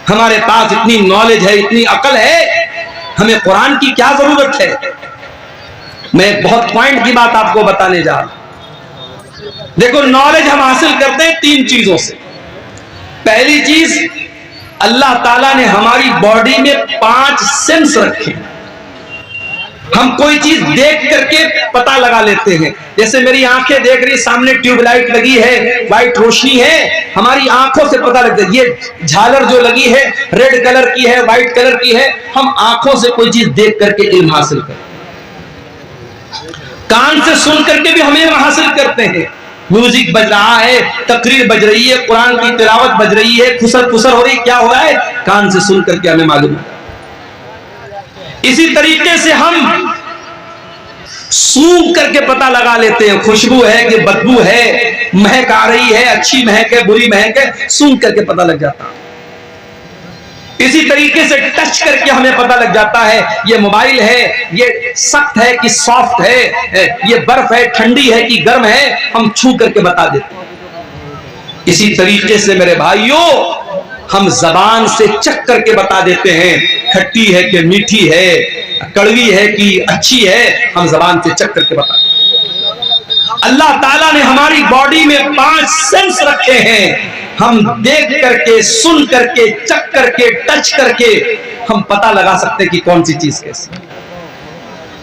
हमारे पास इतनी नॉलेज है, इतनी अकल है, हमें कुरान की क्या जरूरत है। मैं एक बहुत पॉइंट की बात आपको बताने जा रहा हूं। देखो नॉलेज हम हासिल करते हैं 3 चीजों से। पहली चीज, अल्लाह ताला ने हमारी बॉडी में 5 सेंस रखे। हम कोई चीज देख करके पता लगा लेते हैं। जैसे मेरी आंखें देख रही, सामने ट्यूबलाइट लगी है, व्हाइट रोशनी है, हमारी आंखों से पता लगता है। ये झालर जो लगी है रेड कलर की है, व्हाइट कलर की है, हम आंखों से कोई चीज देख करके इल्म हासिल करते हैं। कान से सुन करके भी हम इल्म हासिल करते हैं। म्यूजिक बज रहा है, तकरीर बज रही है, कुरान की तिलावत बज रही है, खुसर खुसर हो रही, क्या हो रहा है, कान से सुन करके हमें मालूम है। इसी तरीके से हम सूंघ करके पता लगा लेते हैं, खुशबू है कि बदबू है, महक आ रही है, अच्छी महक है, बुरी महक है, सूंघ करके पता लग जाता है। इसी तरीके से टच करके हमें पता लग जाता है ये मोबाइल है, ये सख्त है कि सॉफ्ट है, ये बर्फ है, ठंडी है कि गर्म है, हम छू करके बता देते हैं। इसी तरीके से मेरे भाइयों हम जबान से चख करके बता देते हैं, खट्टी है कि मीठी है, कड़वी है कि अच्छी है, हम जबान से चख करके बता देते हैं। अल्लाह ताला ने हमारी बॉडी में 5 सेंस रखे हैं, हम देख करके, सुन करके, चख करके, टच करके हम पता लगा सकते हैं कि कौन सी चीज कैसी।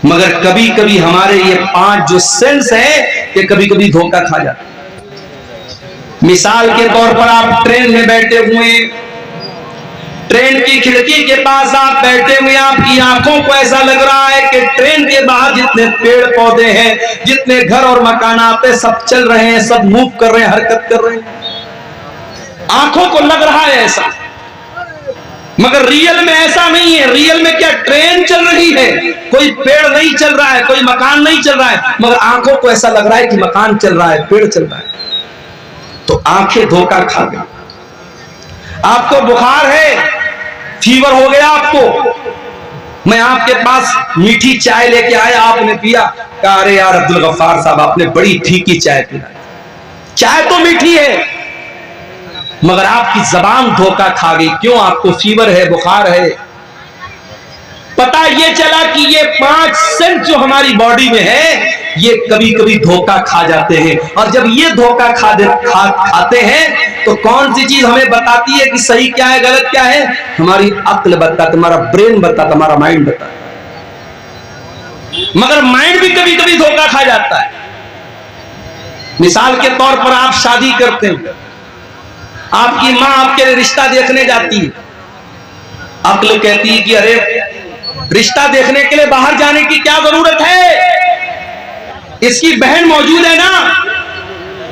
मगर कभी कभी हमारे ये 5 जो सेंस है ये कभी कभी धोखा खा जाते हैं। मिसाल के तौर पर आप ट्रेन में बैठे हुए, ट्रेन की खिड़की के पास आप बैठे हुए, आपकी आंखों को ऐसा लग रहा है कि ट्रेन के बाहर जितने पेड़ पौधे हैं, जितने घर और मकानात हैं, सब चल रहे हैं, सब मूव कर रहे हैं, हरकत कर रहे हैं, आंखों को लग रहा है ऐसा। मगर रियल में ऐसा नहीं है। रियल में क्या ट्रेन चल रही है, कोई पेड़ नहीं चल रहा है, कोई मकान नहीं चल रहा है, मगर आंखों को ऐसा लग रहा है कि मकान चल रहा है, पेड़ चल रहा है। तो आंखें धोखा खा गई। आपको बुखार है, फीवर हो गया आपको, मैं आपके पास मीठी चाय लेके आया, आपने पिया, कहा अरे यार अब्दुल गफ्फार साहब आपने बड़ी फीकी चाय पिलाई। चाय तो मीठी है मगर आपकी जबान धोखा खा गई। क्यों? आपको फीवर है, बुखार है। पता ये चला कि ये 5 सेंस जो हमारी बॉडी में है ये कभी कभी धोखा खा जाते हैं, और जब ये धोखा खाते हैं तो कौन सी चीज हमें बताती है कि सही क्या है, गलत क्या है? हमारी अक्ल बताता, हमारा ब्रेन बताता, हमारा माइंड बताता। मगर माइंड भी कभी कभी धोखा खा जाता है। मिसाल के तौर पर आप शादी करते हैं, आपकी मां आपके लिए रिश्ता देखने जाती है, अक्ल कहती है कि अरे रिश्ता देखने के लिए बाहर जाने की क्या जरूरत है, इसकी बहन मौजूद है ना,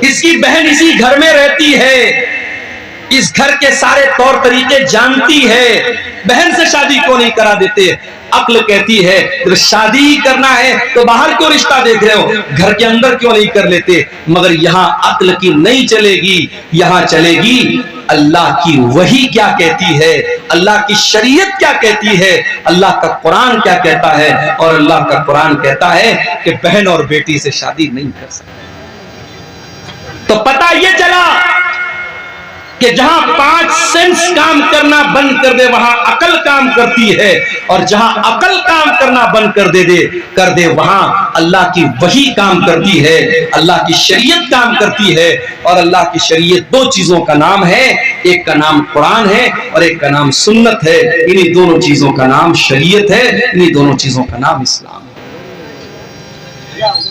इसकी बहन इसी घर में रहती है, इस घर के सारे तौर तरीके जानती है, बहन से शादी क्यों नहीं करा देते? अक्ल कहती है जब शादी करना है तो बाहर क्यों रिश्ता देख रहे हो, घर के अंदर क्यों नहीं कर लेते? मगर यहां अक्ल की नहीं चलेगी, यहां चलेगी अल्लाह की वही क्या कहती है, अल्लाह की शरीयत क्या कहती है, अल्लाह का कुरान क्या कहता है। और अल्लाह का कुरान कहता है कि बहन और बेटी से शादी नहीं कर सकते। तो पता यह चला कि जहां 5 सेंस काम करना बंद कर दे वहां अकल काम करती है, और जहां अकल काम करना बंद कर दे वहां अल्लाह की वही काम करती है, अल्लाह की शरीयत काम करती है। और अल्लाह की शरीयत 2 चीजों का नाम है, एक का नाम कुरान है और एक का नाम सुन्नत है। इन्हीं दोनों चीजों का नाम शरीयत है, इन्हीं दोनों चीजों का नाम इस्लाम है।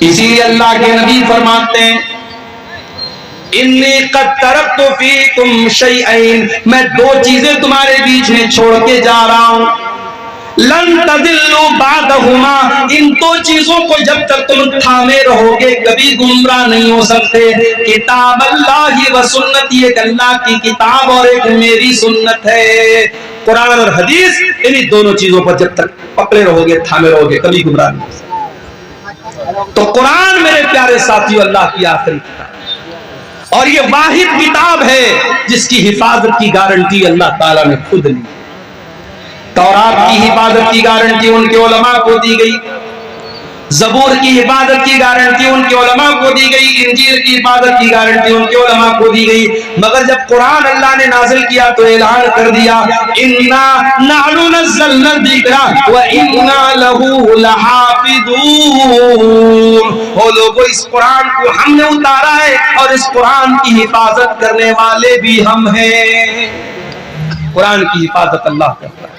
इसीलिए अल्लाह के नबी फरमाते हैं इन्नी क़द तरक्तु फ़ीकुम शैअन, मैं 2 चीजें तुम्हारे बीच में छोड़ के जा रहा हूं, लन तदिल्लु बादहुमा, इन 2 चीजों को जब तक तुम थामे रहोगे कभी गुमराह नहीं हो सकते। किताब अल्लाह व सुन्नती, एक अल्लाह की किताब और एक मेरी सुन्नत है। कुरान और हदीस, इन्हीं दोनों चीजों पर जब तक पकड़े रहोगे, थामे रहोगे, कभी गुमराह नहीं हो सकते। तो कुरान मेरे प्यारे साथियों अल्लाह की आखिरी किताब, और ये वाहिद किताब है जिसकी हिफाजत की गारंटी अल्लाह ताला ने खुद ली। तौरात की हिफाजत की गारंटी उनके उलमा को दी गई, ज़बूर की हिफाजत की गारंटी उनके उलमा को दी गई, इंजील की हिफाजत की गारंटी उनके उलमा को दी गई। मगर जब कुरान अल्लाह ने नाजिल किया तो ऐलान कर दिया इन्ना नहनु नज़्ज़लना ज़िक्रा व इन्ना लहू लहाफ़िज़ून, ओ लोगों इस कुरान को हमने उतारा है और इस कुरान की हिफाजत करने वाले भी हम हैं। कुरान की हिफाजत अल्लाह करता है।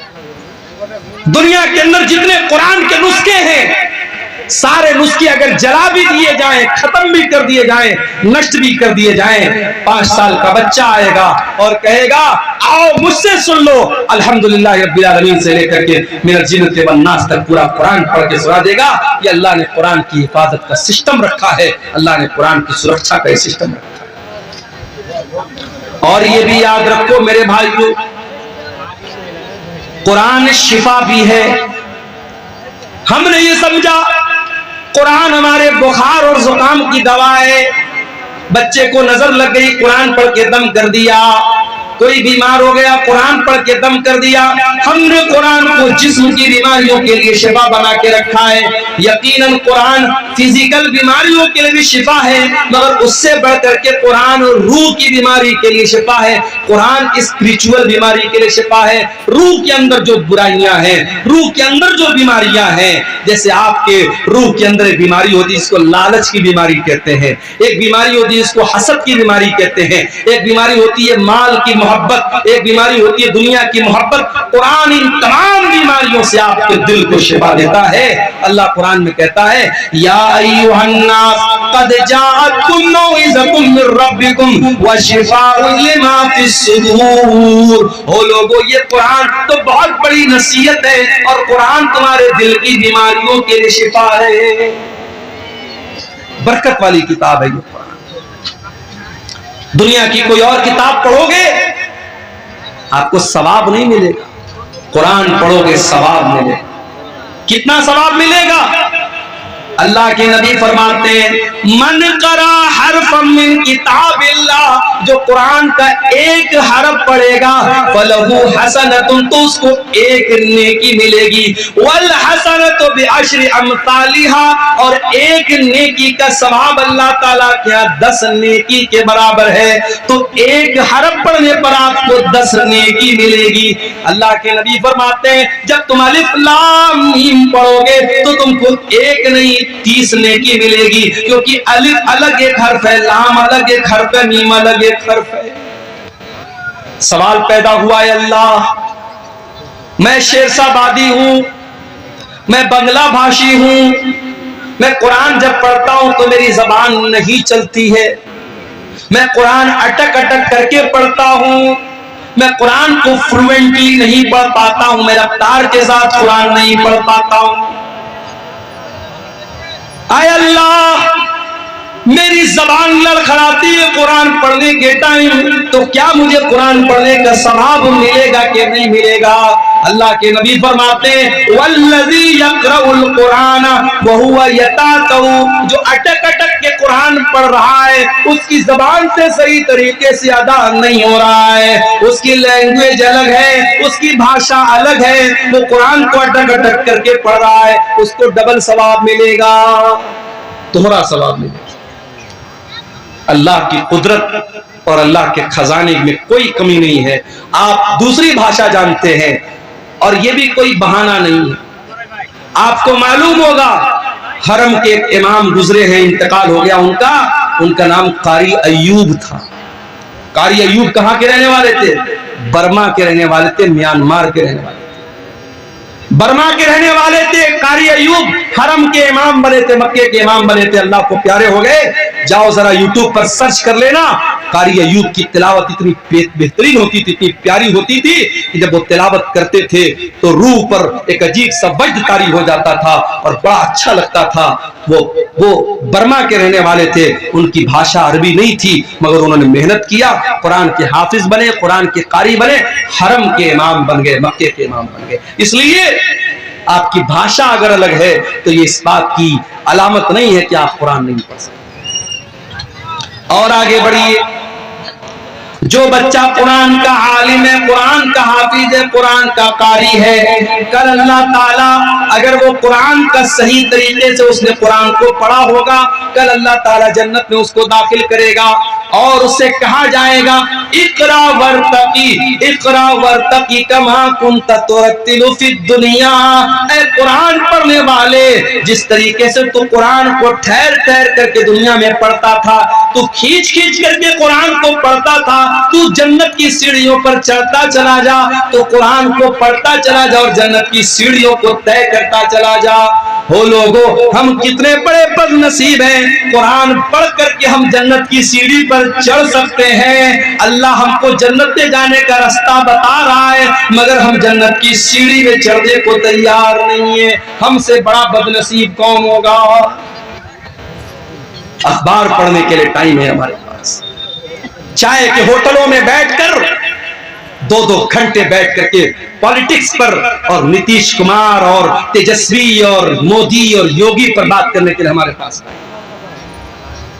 दुनिया के अंदर जितने कुरान के नुस्खे हैं, सारे नुस्खे अगर जला भी दिए जाएं, खत्म भी कर दिए जाएं, नष्ट भी कर दिए जाएं, 5 साल का बच्चा आएगा और कहेगा आओ मुझसे सुन लो, अल्हम्दुलिल्लाह रब्बिल आलमीन से लेकर के मिनल जिन्नति वन नास तक पूरा कुरान पढ़ के सुना देगा। ये अल्लाह ने कुरान की हिफाजत का सिस्टम रखा है, अल्लाह ने कुरान की सुरक्षा का सिस्टम रखा है। और ये भी याद रखो मेरे भाइयों, कुरान शिफा भी है हमने ये समझा कुरान हमारे बुखार और जुकाम की दवा है। बच्चे को नजर लग गई, कुरान पढ़ के दम कर दिया। कोई बीमार हो गया, कुरान पढ़ के दम कर दिया। हमने कुरान को जिस्म की बीमारियों के लिए शिफा बना के रखा है। यकीनन कुरान फिजिकल बीमारियों के लिए भी शिफा है, मगर उससे बढ़कर के कुरान रूह की बीमारी के लिए शिफा है। कुरान स्पिरिचुअल बीमारी के लिए शिफा है। रूह के अंदर जो बुराइयां हैं, रूह के अंदर जो बीमारियां हैं, जैसे आपके रूह के अंदर एक बीमारी होती है जिसको लालच की बीमारी कहते हैं, एक बीमारी होती है जिसको हसद की बीमारी कहते हैं, एक बीमारी होती है माल की मोहब्बत, एक बीमारी होती है दुनिया की मोहब्बत। कुरान इन तमाम बीमारियों से आपके दिल को शिफा देता है। अल्लाह कुरान में कहता है, या अय्युहन्नास क़द जाअतकुम मौइज़तुम मिर रब्बिकुम व शिफ़ाउन लिमा फ़िस्सुदूर। ओ लोगों, ये कुरान तो बहुत बड़ी नसीहत है और कुरान तुम्हारे दिल की बीमारियों के लिए शिफा है। बरकत वाली किताब है ये कुरान। दुनिया की कोई और किताब पढ़ोगे आपको सवाब नहीं मिलेगा, कुरान पढ़ोगे सवाब मिलेगा। कितना सवाब मिलेगा? अल्लाह के नबी फरमाते हैं, मन करा हरफम मिन किताबिल्लाह, जो कुरान का एक हरफ पढ़ेगा, फलहु हसनतुन, तो उसको एक नेकी मिलेगी। वल हसनतु बिअश्रि अमसालिहा, और एक नेकी का सवाब अल्लाह ताला के यहाँ 10 नेकी के बराबर है। तो एक हरफ पढ़ने पर आपको 10 नेकी मिलेगी। अल्लाह के नबी फरमाते हैं, जब तुम अलिफ लाम मीम पढ़ोगे तो तुमको एक नहीं 30 नेकी मिलेगी, क्योंकि अलिफ अलग एक हर्फ है, लाम अलग एक हर्फ है, मीम अलग एक हर्फ है। सवाल पैदा हुआ है, अल्लाह मैं शेरशाबादी हूं, मैं बंगला भाषी हूं, मैं कुरान जब पढ़ता हूं तो मेरी जबान नहीं चलती है, मैं कुरान अटक अटक करके पढ़ता हूं, मैं कुरान को फ्लुएंटली नहीं पढ़ पाता हूं, मैं रफ्तार के साथ कुरान नहीं पढ़ पाता हूं। आय अल्लाह, मेरी जबान लड़खड़ाती है कुरान पढ़ने के टाइम, तो क्या मुझे कुरान पढ़ने का सवाब मिलेगा कि नहीं मिलेगा? अल्लाह के नबी फरमाते हैं, वल्लज़ी यक़रउल कुरान व हुवा यतातऊ, जो अटक अटक के कुरान पढ़ रहा है, उसकी जबान से सही तरीके से अदा नहीं हो रहा है, उसकी लैंग्वेज अलग है, उसकी भाषा अलग है, वो कुरान को अटक अटक करके पढ़ रहा है, उसको डबल सवाब मिलेगा, दोहरा सवाब मिलेगा। अल्लाह की कुदरत और अल्लाह के खजाने में कोई कमी नहीं है। आप दूसरी भाषा जानते हैं और ये भी कोई बहाना नहीं है। आपको मालूम होगा, हरम के एक इमाम गुजरे हैं, इंतकाल हो गया उनका नाम कारी अय्यूब था। कारी अय्यूब कहाँ के रहने वाले थे? बर्मा के रहने वाले थे, म्यांमार के रहने वाले थे, बर्मा के रहने वाले थे। कारी अय्यूब हरम के इमाम बने थे, मक्के के इमाम बने थे, अल्लाह को प्यारे हो गए। जाओ जरा यूट्यूब पर सर्च कर लेना, कारी अय्यूब की तिलावत इतनी बेहतरीन होती थी, इतनी प्यारी होती थी कि जब वो तिलावत करते थे तो रूह पर एक अजीब सा वज्द तारी हो जाता था और बड़ा अच्छा लगता था। वो बर्मा के रहने वाले थे, उनकी भाषा अरबी नहीं थी, मगर उन्होंने मेहनत किया, कुरान के हाफिज बने, कुरान के कारी बने, हरम के इमाम बन गए, मक्के के इमाम बन गए। इसलिए आपकी भाषा अगर अलग है तो ये इस बात की अलामत नहीं है कि आप कुरान नहीं पढ़ सकते। और आगे बढ़िए, जो बच्चा कुरान का आलिम है, कुरान का हाफिज है, कुरान का कारी है, कल अल्लाह ताला अगर वो कुरान का सही तरीके से उसने कुरान को पढ़ा होगा, कल अल्लाह ताला जन्नत में उसको दाखिल करेगा और उससे कहा जाएगा, इकरा वर्तकी कमा कुंत तुरत्तिलु फिद दुनिया। ऐ कुरान पढ़ने वाले, जिस तरीके से तू कुरान को ठहर ठहर करके दुनिया में पढ़ता था, तू खींच खींच करके कुरान को पढ़ता था, तू जन्नत की सीढ़ियों पर चढ़ता चला जा, तो कुरान को पढ़ता चला जा और जन्नत की सीढ़ियों को तय करता चला जा। हो लोगों, हम कितने बड़े बदनसीब हैं, कुरान पढ़ करके हम जन्नत की सीढ़ी पर चढ़ सकते हैं। अल्लाह हमको जन्नत में जाने का रास्ता बता रहा है, मगर हम जन्नत की सीढ़ी में चढ़ने को तैयार नहीं है। हमसे बड़ा बदनसीब कौन होगा? अखबार पढ़ने के लिए टाइम है हमारे पास, चाय के होटलों में बैठकर 2-2 घंटे बैठ करके पॉलिटिक्स पर और नीतीश कुमार और तेजस्वी और मोदी और योगी पर बात करने के लिए हमारे पास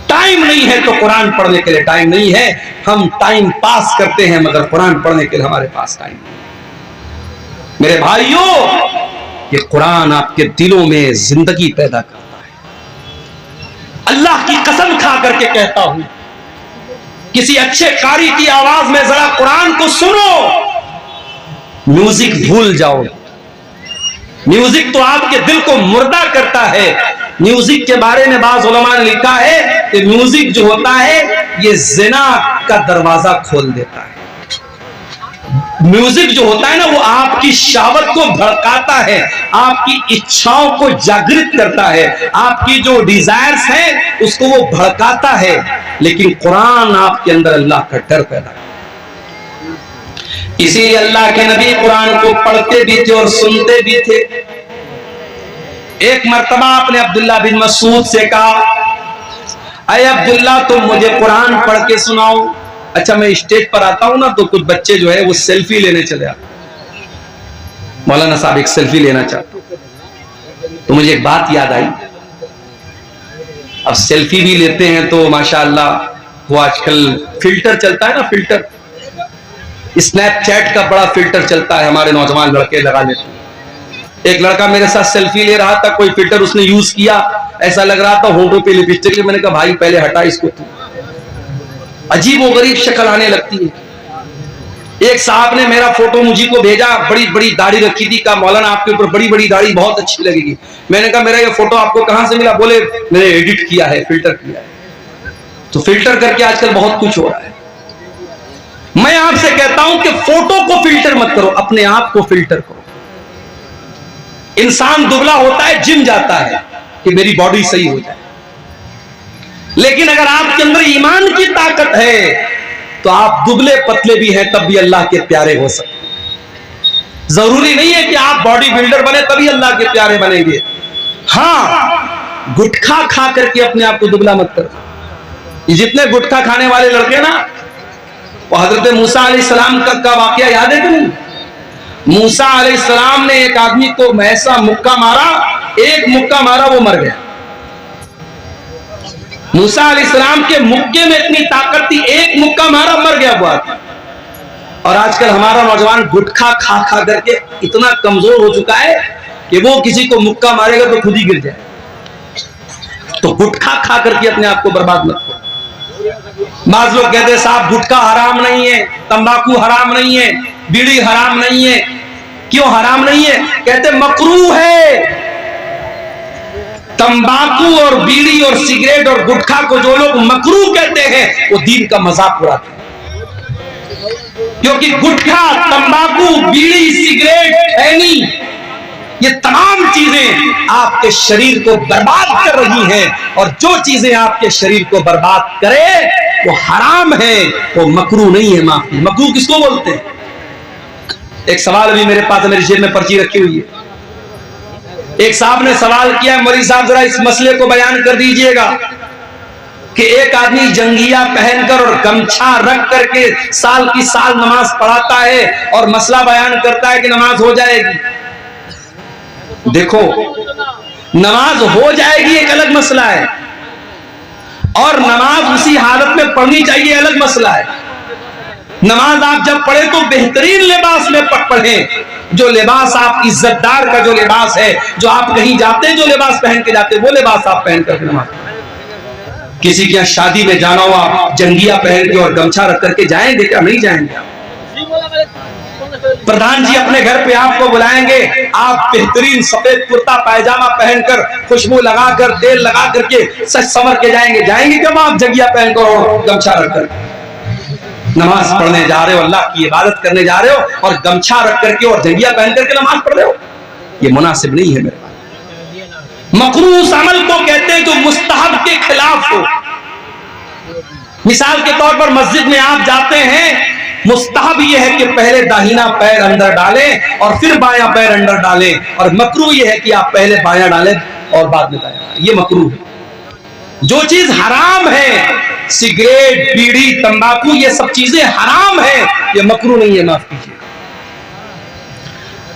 टाइम नहीं है। तो कुरान पढ़ने के लिए टाइम नहीं है, हम टाइम पास करते हैं, मगर कुरान पढ़ने के लिए हमारे पास टाइम नहीं है। मेरे भाइयों, ये कुरान आपके दिलों में जिंदगी पैदा करता है। अल्लाह की कसम खा करके कहता हूं, किसी अच्छे कारी की आवाज में जरा कुरान को सुनो, म्यूजिक भूल जाओ। म्यूजिक तो आपके दिल को मुर्दा करता है। म्यूजिक के बारे में बाज़ उलमा ने लिखा है कि म्यूजिक जो होता है ये जिना का दरवाजा खोल देता है। म्यूजिक जो होता है ना, वो आपकी शहवत को भड़काता है, आपकी इच्छाओं को जागृत करता है, आपकी जो डिजायर्स हैं उसको वो भड़काता है। लेकिन कुरान आपके अंदर अल्लाह का डर पैदा करता है। इसीलिए अल्लाह के नबी कुरान को पढ़ते भी थे और सुनते भी थे। एक मर्तबा आपने अब्दुल्ला बिन मसूद से कहा, अरे अब्दुल्ला तुम मुझे कुरान पढ़ के सुनाओ। अच्छा, मैं स्टेज पर आता हूं ना तो कुछ बच्चे जो है वो सेल्फी लेने चले आते। मौलाना साहब एक सेल्फी लेना चाहते, तो मुझे एक बात याद आई। अब सेल्फी भी लेते हैं तो माशाअल्लाह वो आजकल फिल्टर चलता है ना, फिल्टर, स्नैपचैट का बड़ा फिल्टर चलता है, हमारे नौजवान लड़के लगा लेते हैं। एक लड़का मेरे साथ सेल्फी ले रहा था, कोई फिल्टर उसने यूज किया, ऐसा लग रहा था होंठों पे लिपस्टिक। मैंने कहा भाई पहले हटा इसको, तू अजीब और गरीब शक्ल आने लगती है। एक साहब ने मेरा फोटो मुझे को भेजा, बड़ी बड़ी दाढ़ी रखी थी, कहा मौलाना आपके ऊपर बड़ी बड़ी दाढ़ी बहुत अच्छी लगेगी। मैंने कहा मेरा ये फोटो आपको कहां से मिला? बोले मैंने एडिट किया है, फिल्टर किया है। तो फिल्टर करके आजकल बहुत कुछ हो रहा है। मैं आपसे कहता हूं कि फोटो को फिल्टर मत करो, अपने आप को फिल्टर करो। इंसान दुबला होता है, जिम जाता है कि मेरी बॉडी सही हो जाए, लेकिन अगर आपके अंदर ईमान की ताकत है तो आप दुबले पतले भी हैं तब भी अल्लाह के प्यारे हो सकते। जरूरी नहीं है कि आप बॉडी बिल्डर बने तभी अल्लाह के प्यारे बनेंगे। हाँ, गुटखा खा करके अपने आप को दुबला मत करो। ये जितने गुटखा खाने वाले लड़के ना, वो हजरत मूसा अलैहिस्सलाम का वाकया याद है कि नहीं? मूसा अलैहिस्सलाम ने एक आदमी को ऐसा मुक्का मारा, एक मुक्का मारा वो मर गया। मूसा अलैहिस्सलाम के मुक्के में इतनी ताकत थी, एक मुक्का मारा मर गया वो आदमी। और आजकल हमारा नौजवान गुटखा खा खा करके इतना कमजोर हो चुका है कि वो किसी को मुक्का मारेगा तो खुद ही गिर जाए। तो गुटखा खा करके अपने आप को बर्बाद मत करो। बाज लोग कहते हैं साहब गुटखा हराम नहीं है, तंबाकू हराम नहीं है, बीड़ी हराम नहीं है। क्यों हराम नहीं है? कहते मकरूह है। तंबाकू और बीड़ी और सिगरेट और गुटखा को जो लोग मकरूह कहते हैं वो दीन का मजाक उड़ाते हैं। क्योंकि गुटखा, तंबाकू, बीड़ी, सिगरेट, खैनी, ये तमाम चीजें आपके शरीर को बर्बाद कर रही हैं, और जो चीजें आपके शरीर को बर्बाद करे वो हराम है, वो मकरूह नहीं है। माफी, मकरूह किसको बोलते हैं? एक सवाल अभी मेरे पास, मेरी जेब में पर्ची रखी हुई है। एक साहब ने सवाल किया, मौलवी साहब जरा इस मसले को बयान कर दीजिएगा कि एक आदमी जंगिया पहनकर और गमछा रख करके साल की साल नमाज पढ़ाता है और मसला बयान करता है कि नमाज हो जाएगी। देखो, नमाज हो जाएगी एक अलग मसला है, और नमाज उसी हालत में पढ़नी चाहिए अलग मसला है। नमाज आप जब पढ़े तो बेहतरीन लिबास में पढ़ें, जो लिबास आप इज्जतदार का जो लिबास है, जो आप कहीं जाते हैं जो लिबास पहन के जाते हैं वो लिबास आप पहन करके नमाज पढ़ें। किसी के यहाँ शादी में जाना हो, आप जंगिया पहन के और गमछा रख करके जाएंगे क्या? नहीं जाएंगे। प्रधान जी अपने घर पे आपको बुलाएंगे, आप बेहतरीन सफेद कुर्ता पायजामा पहनकर, खुशबू लगाकर, तेल लगा करके सच संवर के जाएंगे। जाएंगे कब आप जंगिया पहनकर और गमछा रखकर? नमाज पढ़ने जा रहे हो, अल्लाह की इबादत करने जा रहे हो, और गमछा रख करके और जंगिया पहन करके नमाज पढ़ रहे हो, ये मुनासिब नहीं है मेरे पास। मकरूह उस अमल को कहते हैं जो मुस्तहब के खिलाफ हो। मिसाल के तौर पर मस्जिद में आप जाते हैं, मुस्तहब यह है कि पहले दाहिना पैर अंदर डालें और फिर बायां पैर अंदर डालें, और मकरूह यह है कि आप पहले बायां डालें और बाद में दायां। ये मकरूह है। जो चीज हराम है सिगरेट, बीड़ी, तंबाकू, ये सब चीजें हराम है, ये मकरूह नहीं है, माफ कीजिए।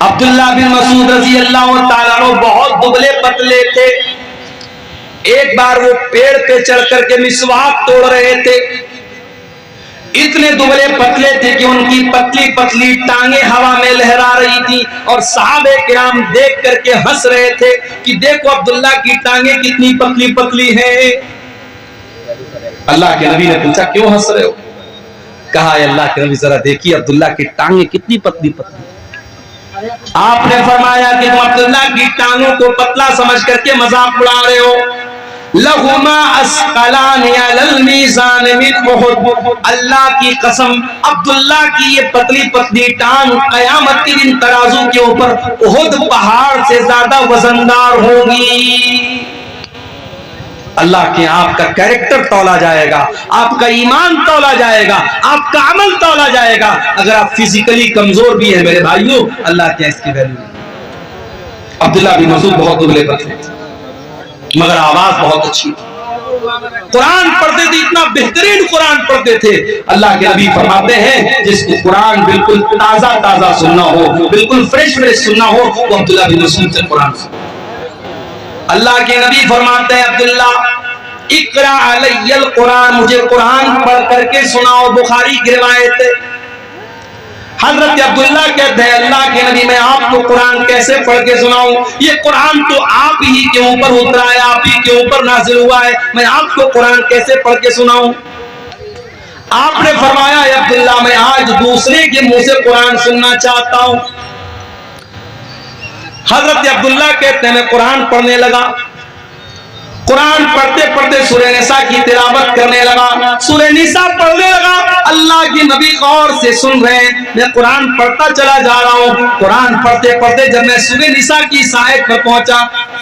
अब्दुल्ला बिन मसूद रजी अल्लाह ताला अन्हु बहुत दुबले पतले थे। एक बार वो पेड़ पे चढ़ करके मिसवाक तोड़ रहे थे। इतने दुबले पतले थे कि उनकी पतली पतली टांगे हवा में लहरा रही थी और सहाबे किराम देख करके हंस रहे थे कि देखो अब्दुल्ला की टांगे कितनी पतली पतली हैं। अल्लाह के नबी ने पूछा क्यों हंस रहे हो? कहा अल्लाह के नबी जरा देखिए अब्दुल्ला की टांगे कितनी पतली पतली। आपने फरमाया कि तुम अब्दुल्ला की टांगों को पतला समझ करके मजाक उड़ा रहे हो। लहुमा अस्कलान अलल मीज़ान मिन उहुद, अल्लाह की कसम अब्दुल्ला की ये पतली पतली टांग कयामत के दिन तराजू के ऊपर उहुद पहाड़ से ज्यादा वजनदार होगी। अल्लाह के आपका कैरेक्टर तौला जाएगा, आपका ईमान तौला जाएगा, आपका अमल तौला जाएगा। अगर आप फिजिकली कमजोर भी हैं मेरे भाइयों, अल्लाह के इसकी वैल्यू नहीं। अब्दुल्ला बिन मसूद बहुत दुबले पतले थे मगर आवाज बहुत अच्छी थी। कुरान पढ़ते थे, इतना बेहतरीन कुरान पढ़ते थे। अल्लाह के नबी फरमाते हैं जिसको कुरान बिल्कुल ताजा ताजा सुनना हो, बिल्कुल फ्रेश फ्रेश सुनना हो, वो अब्दुल्ला बिन मसूद से कुरान सुनो। अल्लाह के नबी फरमाते हैं अब्दुल्ला इकरा अलैयल कुरान, मुझे कुरान पढ़ करके सुनाओ। बुखारी की रिवायत है। हजरत अब्दुल्ला कहते हैं अल्लाह के नबी मैं आपको कुरान कैसे पढ़ के सुनाऊं? ये कुरान तो आप ही के ऊपर उतरा है, आप ही के ऊपर नाजिल हुआ है, मैं आपको कुरान कैसे पढ़ के सुनाऊं? आपने फरमाया अब्दुल्ला मैं आज दूसरे के मुंह से कुरान सुनना चाहता हूं। हजरत अब्दुल्ला कहते हैं मैं कुरान पढ़ने लगा। कुरान पढ़ते पढ़ते सूरह निसा की तिलावत करने लगा, सूरह निसा पढ़ने लगा। अल्लाह के नबी गौर से सुन रहे हैं, मैं कुरान पढ़ता चला जा रहा हूँ। कुरान पढ़ते पढ़ते जब मैं सूरह निसा की इस आयत पर पहुंचा,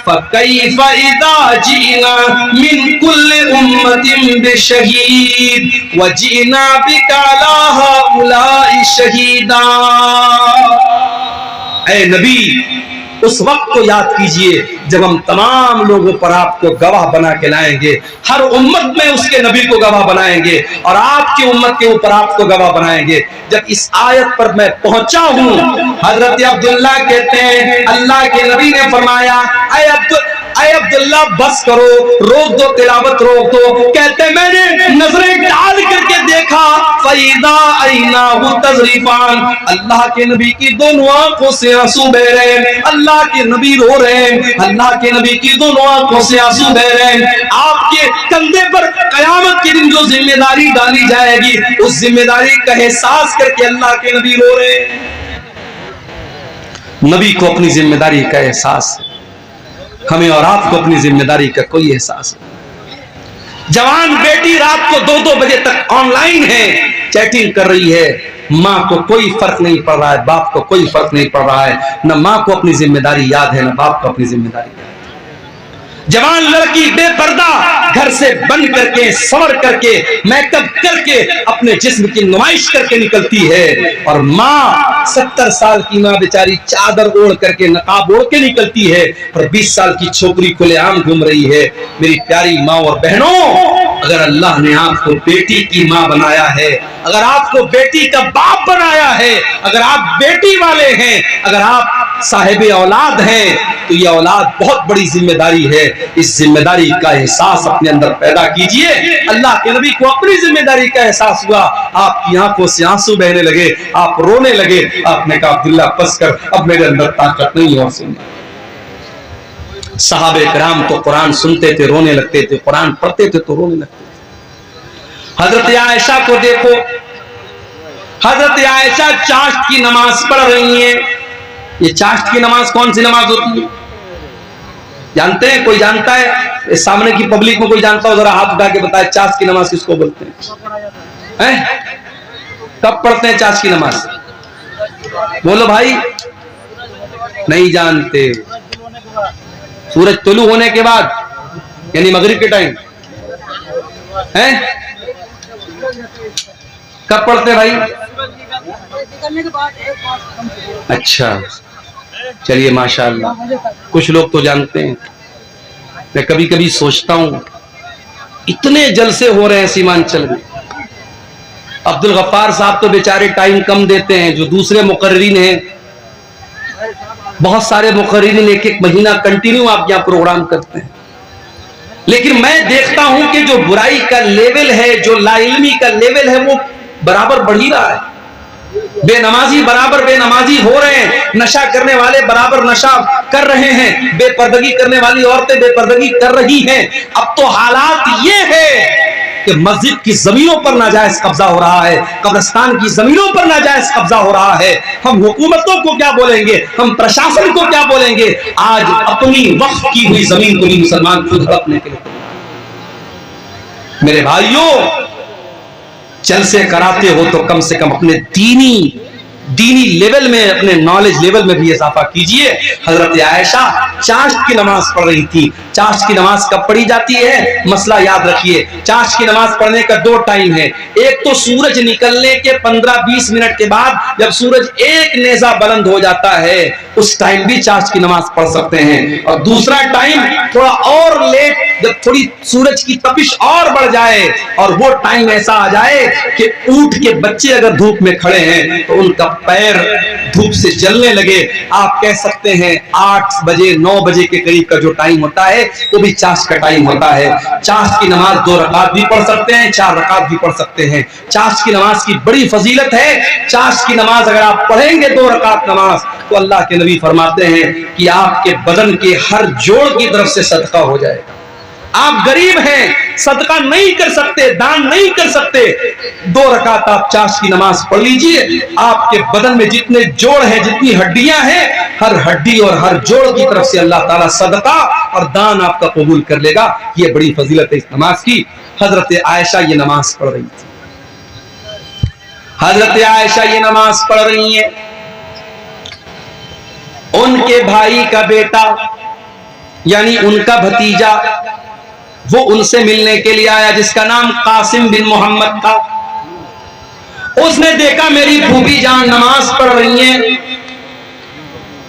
फकैफ़ इज़ा जीना मिन कुल्लि उम्मतिन बिशहीद व जीना बिका अला हाउलाइ शहीदा। ऐ नबी उस वक्त को याद कीजिए जब हम तमाम लोगों पर आपको गवाह बना के लाएंगे। हर उम्मत में उसके नबी को गवाह बनाएंगे और आपकी उम्मत के ऊपर आपको गवाह बनाएंगे। जब इस आयत पर मैं पहुंचा हूं, हजरत अब्दुल्ला कहते हैं अल्लाह के नबी ने फरमाया ऐ अब्दुल्ला बस करो, रोक दो, तिलावत रोक दो। कहते मैंने नजरें डाल करके देखा, फैदा ऐनाहु तज़रीफान, अल्लाह के नबी की दोनों आंखों से आंसू बह रहे हैं। अल्लाह के नबी रो रहे हैं, अल्लाह के नबी की दोनों आंखों से आंसू बह रहे हैं। आपके कंधे पर कयामत के दिन जो जिम्मेदारी डाली जाएगी, उस जिम्मेदारी का एहसास करके अल्लाह के नबी रो रहे हैं। नबी को अपनी जिम्मेदारी का एहसास, हमें और आपको अपनी जिम्मेदारी का कोई एहसास नहीं। जवान बेटी रात को 2-2 बजे तक ऑनलाइन है, चैटिंग कर रही है। माँ को कोई फर्क नहीं पड़ रहा है, बाप को कोई फर्क नहीं पड़ रहा है। न माँ को अपनी जिम्मेदारी याद है, न बाप को अपनी जिम्मेदारी याद है। जवान लड़की बेपर्दा घर से बंद करके, सवर करके, मेकअप करके अपने जिस्म की नुमाइश करके निकलती है, और माँ 70 साल की माँ बेचारी चादर ओढ़ करके, नकाब ओढ़ के निकलती है, और 20 साल की छोकरी खुलेआम घूम रही है। मेरी प्यारी माँ और बहनों, अगर अल्लाह ने आपको बेटी की माँ बनाया है, अगर आपको बेटी का बाप बनाया है, अगर आप बेटी वाले हैं, अगर आप साहिब औलाद हैं, तो ये औलाद बहुत बड़ी जिम्मेदारी है। इस जिम्मेदारी का एहसास अपने अंदर पैदा कीजिए। अल्लाह के नबी को अपनी जिम्मेदारी का एहसास हुआ, आपकी आंखों से आंसू बहने लगे, आप रोने लगे। आपने कहा अब्दुल्ला बस कर, अब मेरे अंदर ताकत नहीं और सुनना। सहाबे किराम तो कुरान सुनते थे, रोने लगते थे, कुरान पढ़ते थे तो रोने लगते थे। हजरत आयशा को देखो, हजरत आयशा चाश्त की नमाज पढ़ रही हैं। ये चाश्त की नमाज कौन सी नमाज होती है जानते हैं? कोई जानता है? इस सामने की पब्लिक में कोई जानता हो, जरा हाथ उठा के बताए चाश्त की नमाज किसको बोलते हैं? कब पढ़ते हैं चाश्त की नमाज? बोलो भाई, नहीं जानते। सूरज तुलू होने के बाद, यानी मगरिब के टाइम है। कब पढ़ते भाई? अच्छा, चलिए माशाअल्लाह, कुछ लोग तो जानते हैं। मैं कभी कभी सोचता हूं इतने जलसे हो रहे हैं सीमांचल में। अब्दुल गफ्फार साहब तो बेचारे टाइम कम देते हैं, जो दूसरे मुकर्रीन हैं, बहुत सारे मुकर्रीन एक एक महीना कंटिन्यू आप यहाँ प्रोग्राम करते हैं। लेकिन मैं देखता हूं कि जो बुराई का लेवल है, जो लाइल्मी का लेवल है, वो बराबर बढ़ ही रहा है। बेनमाजी बराबर बेनमाजी हो रहे हैं, नशा करने वाले बराबर नशा कर रहे हैं, बेपर्दगी करने वाली औरतें बेपर्दगी कर रही हैं। अब तो हालात ये है कि मस्जिद की जमीनों पर नाजायज कब्जा हो रहा है, कब्रिस्तान की जमीनों पर नाजायज कब्जा हो रहा है। हम हुकूमतों को क्या बोलेंगे, हम प्रशासन को क्या बोलेंगे? आज अपनी वक्फ की हुई जमीन को भी मुसलमान खुद हड़पने के लिए। मेरे भाइयों, जलसे कराते हो तो कम से कम अपने दीनी लेवल में, अपने नॉलेज लेवल में भी इजाफा कीजिए। हजरत आयशा चाश की नमाज पढ़ रही थी। चाश की नमाज कब पढ़ी जाती है? मसला याद रखिए, चाश की नमाज पढ़ने का 2 टाइम है। एक तो सूरज निकलने के 15-20 मिनट के बाद, जब सूरज एक नेजा बुलंद हो जाता है, उस टाइम भी चाश की नमाज पढ़ सकते हैं। और दूसरा टाइम थोड़ा और लेट, जब थोड़ी सूरज की तपिश और बढ़ जाए और वो टाइम ऐसा आ जाए कि ऊंट के बच्चे अगर धूप में खड़े हैं तो उनका पैर धूप से जलने लगे, आप कह सकते हैं 8 बजे 9 बजे के करीब का जो टाइम होता है वो भी चाश का टाइम होता है। चाश की नमाज 2 रकात भी पढ़ सकते हैं, 4 रकात भी पढ़ सकते हैं। चाश की नमाज की बड़ी फजीलत है। चाश की नमाज अगर आप पढ़ेंगे 2 रकात नमाज, तो अल्लाह के नबी फरमाते हैं कि आपके बदन के हर जोड़ की तरफ से सदका हो जाएगा। आप गरीब हैं, सदका नहीं कर सकते, दान नहीं कर सकते, 2 रकात आप चाश की नमाज पढ़ लीजिए। आपके बदन में जितने जोड़ हैं, जितनी हड्डियां हैं, हर हड्डी और हर जोड़ की तरफ से अल्लाह ताला सदका और दान आपका कबूल कर लेगा। ये बड़ी फजीलत है इस नमाज की। हजरत आयशा ये नमाज पढ़ रही थी। हजरत आयशा ये नमाज पढ़ रही है। उनके भाई का बेटा यानी उनका भतीजा वो उनसे मिलने के लिए आया, जिसका नाम कासिम बिन मोहम्मद था। उसने देखा मेरी फूफी जान नमाज पढ़ रही हैं।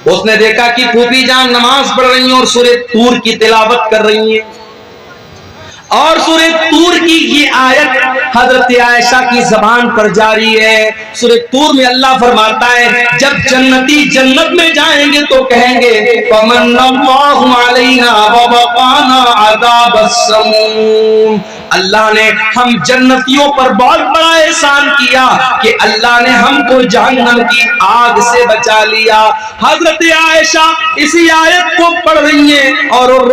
उसने देखा कि फूफी जान नमाज पढ़ रही हैं और सूरह तूर की तिलावत कर रही हैं। और सूरह तूर की ये आयत हजरत आयशा की जबान पर जारी है। सूरह तूर में अल्लाह फरमाता है, जब जन्नती जन्नत में जाएंगे तो कहेंगे फमन्नल्लाहु अलैना व वक़ाना अज़ाबस्समूम। अल्लाह ने हम जन्नतियों पर बहुत बड़ा एहसान किया कि अल्लाह ने हमको जहन्नम की आग से बचा लिया। हजरत आयशा इसी आयत को पढ़ रही हैं और रो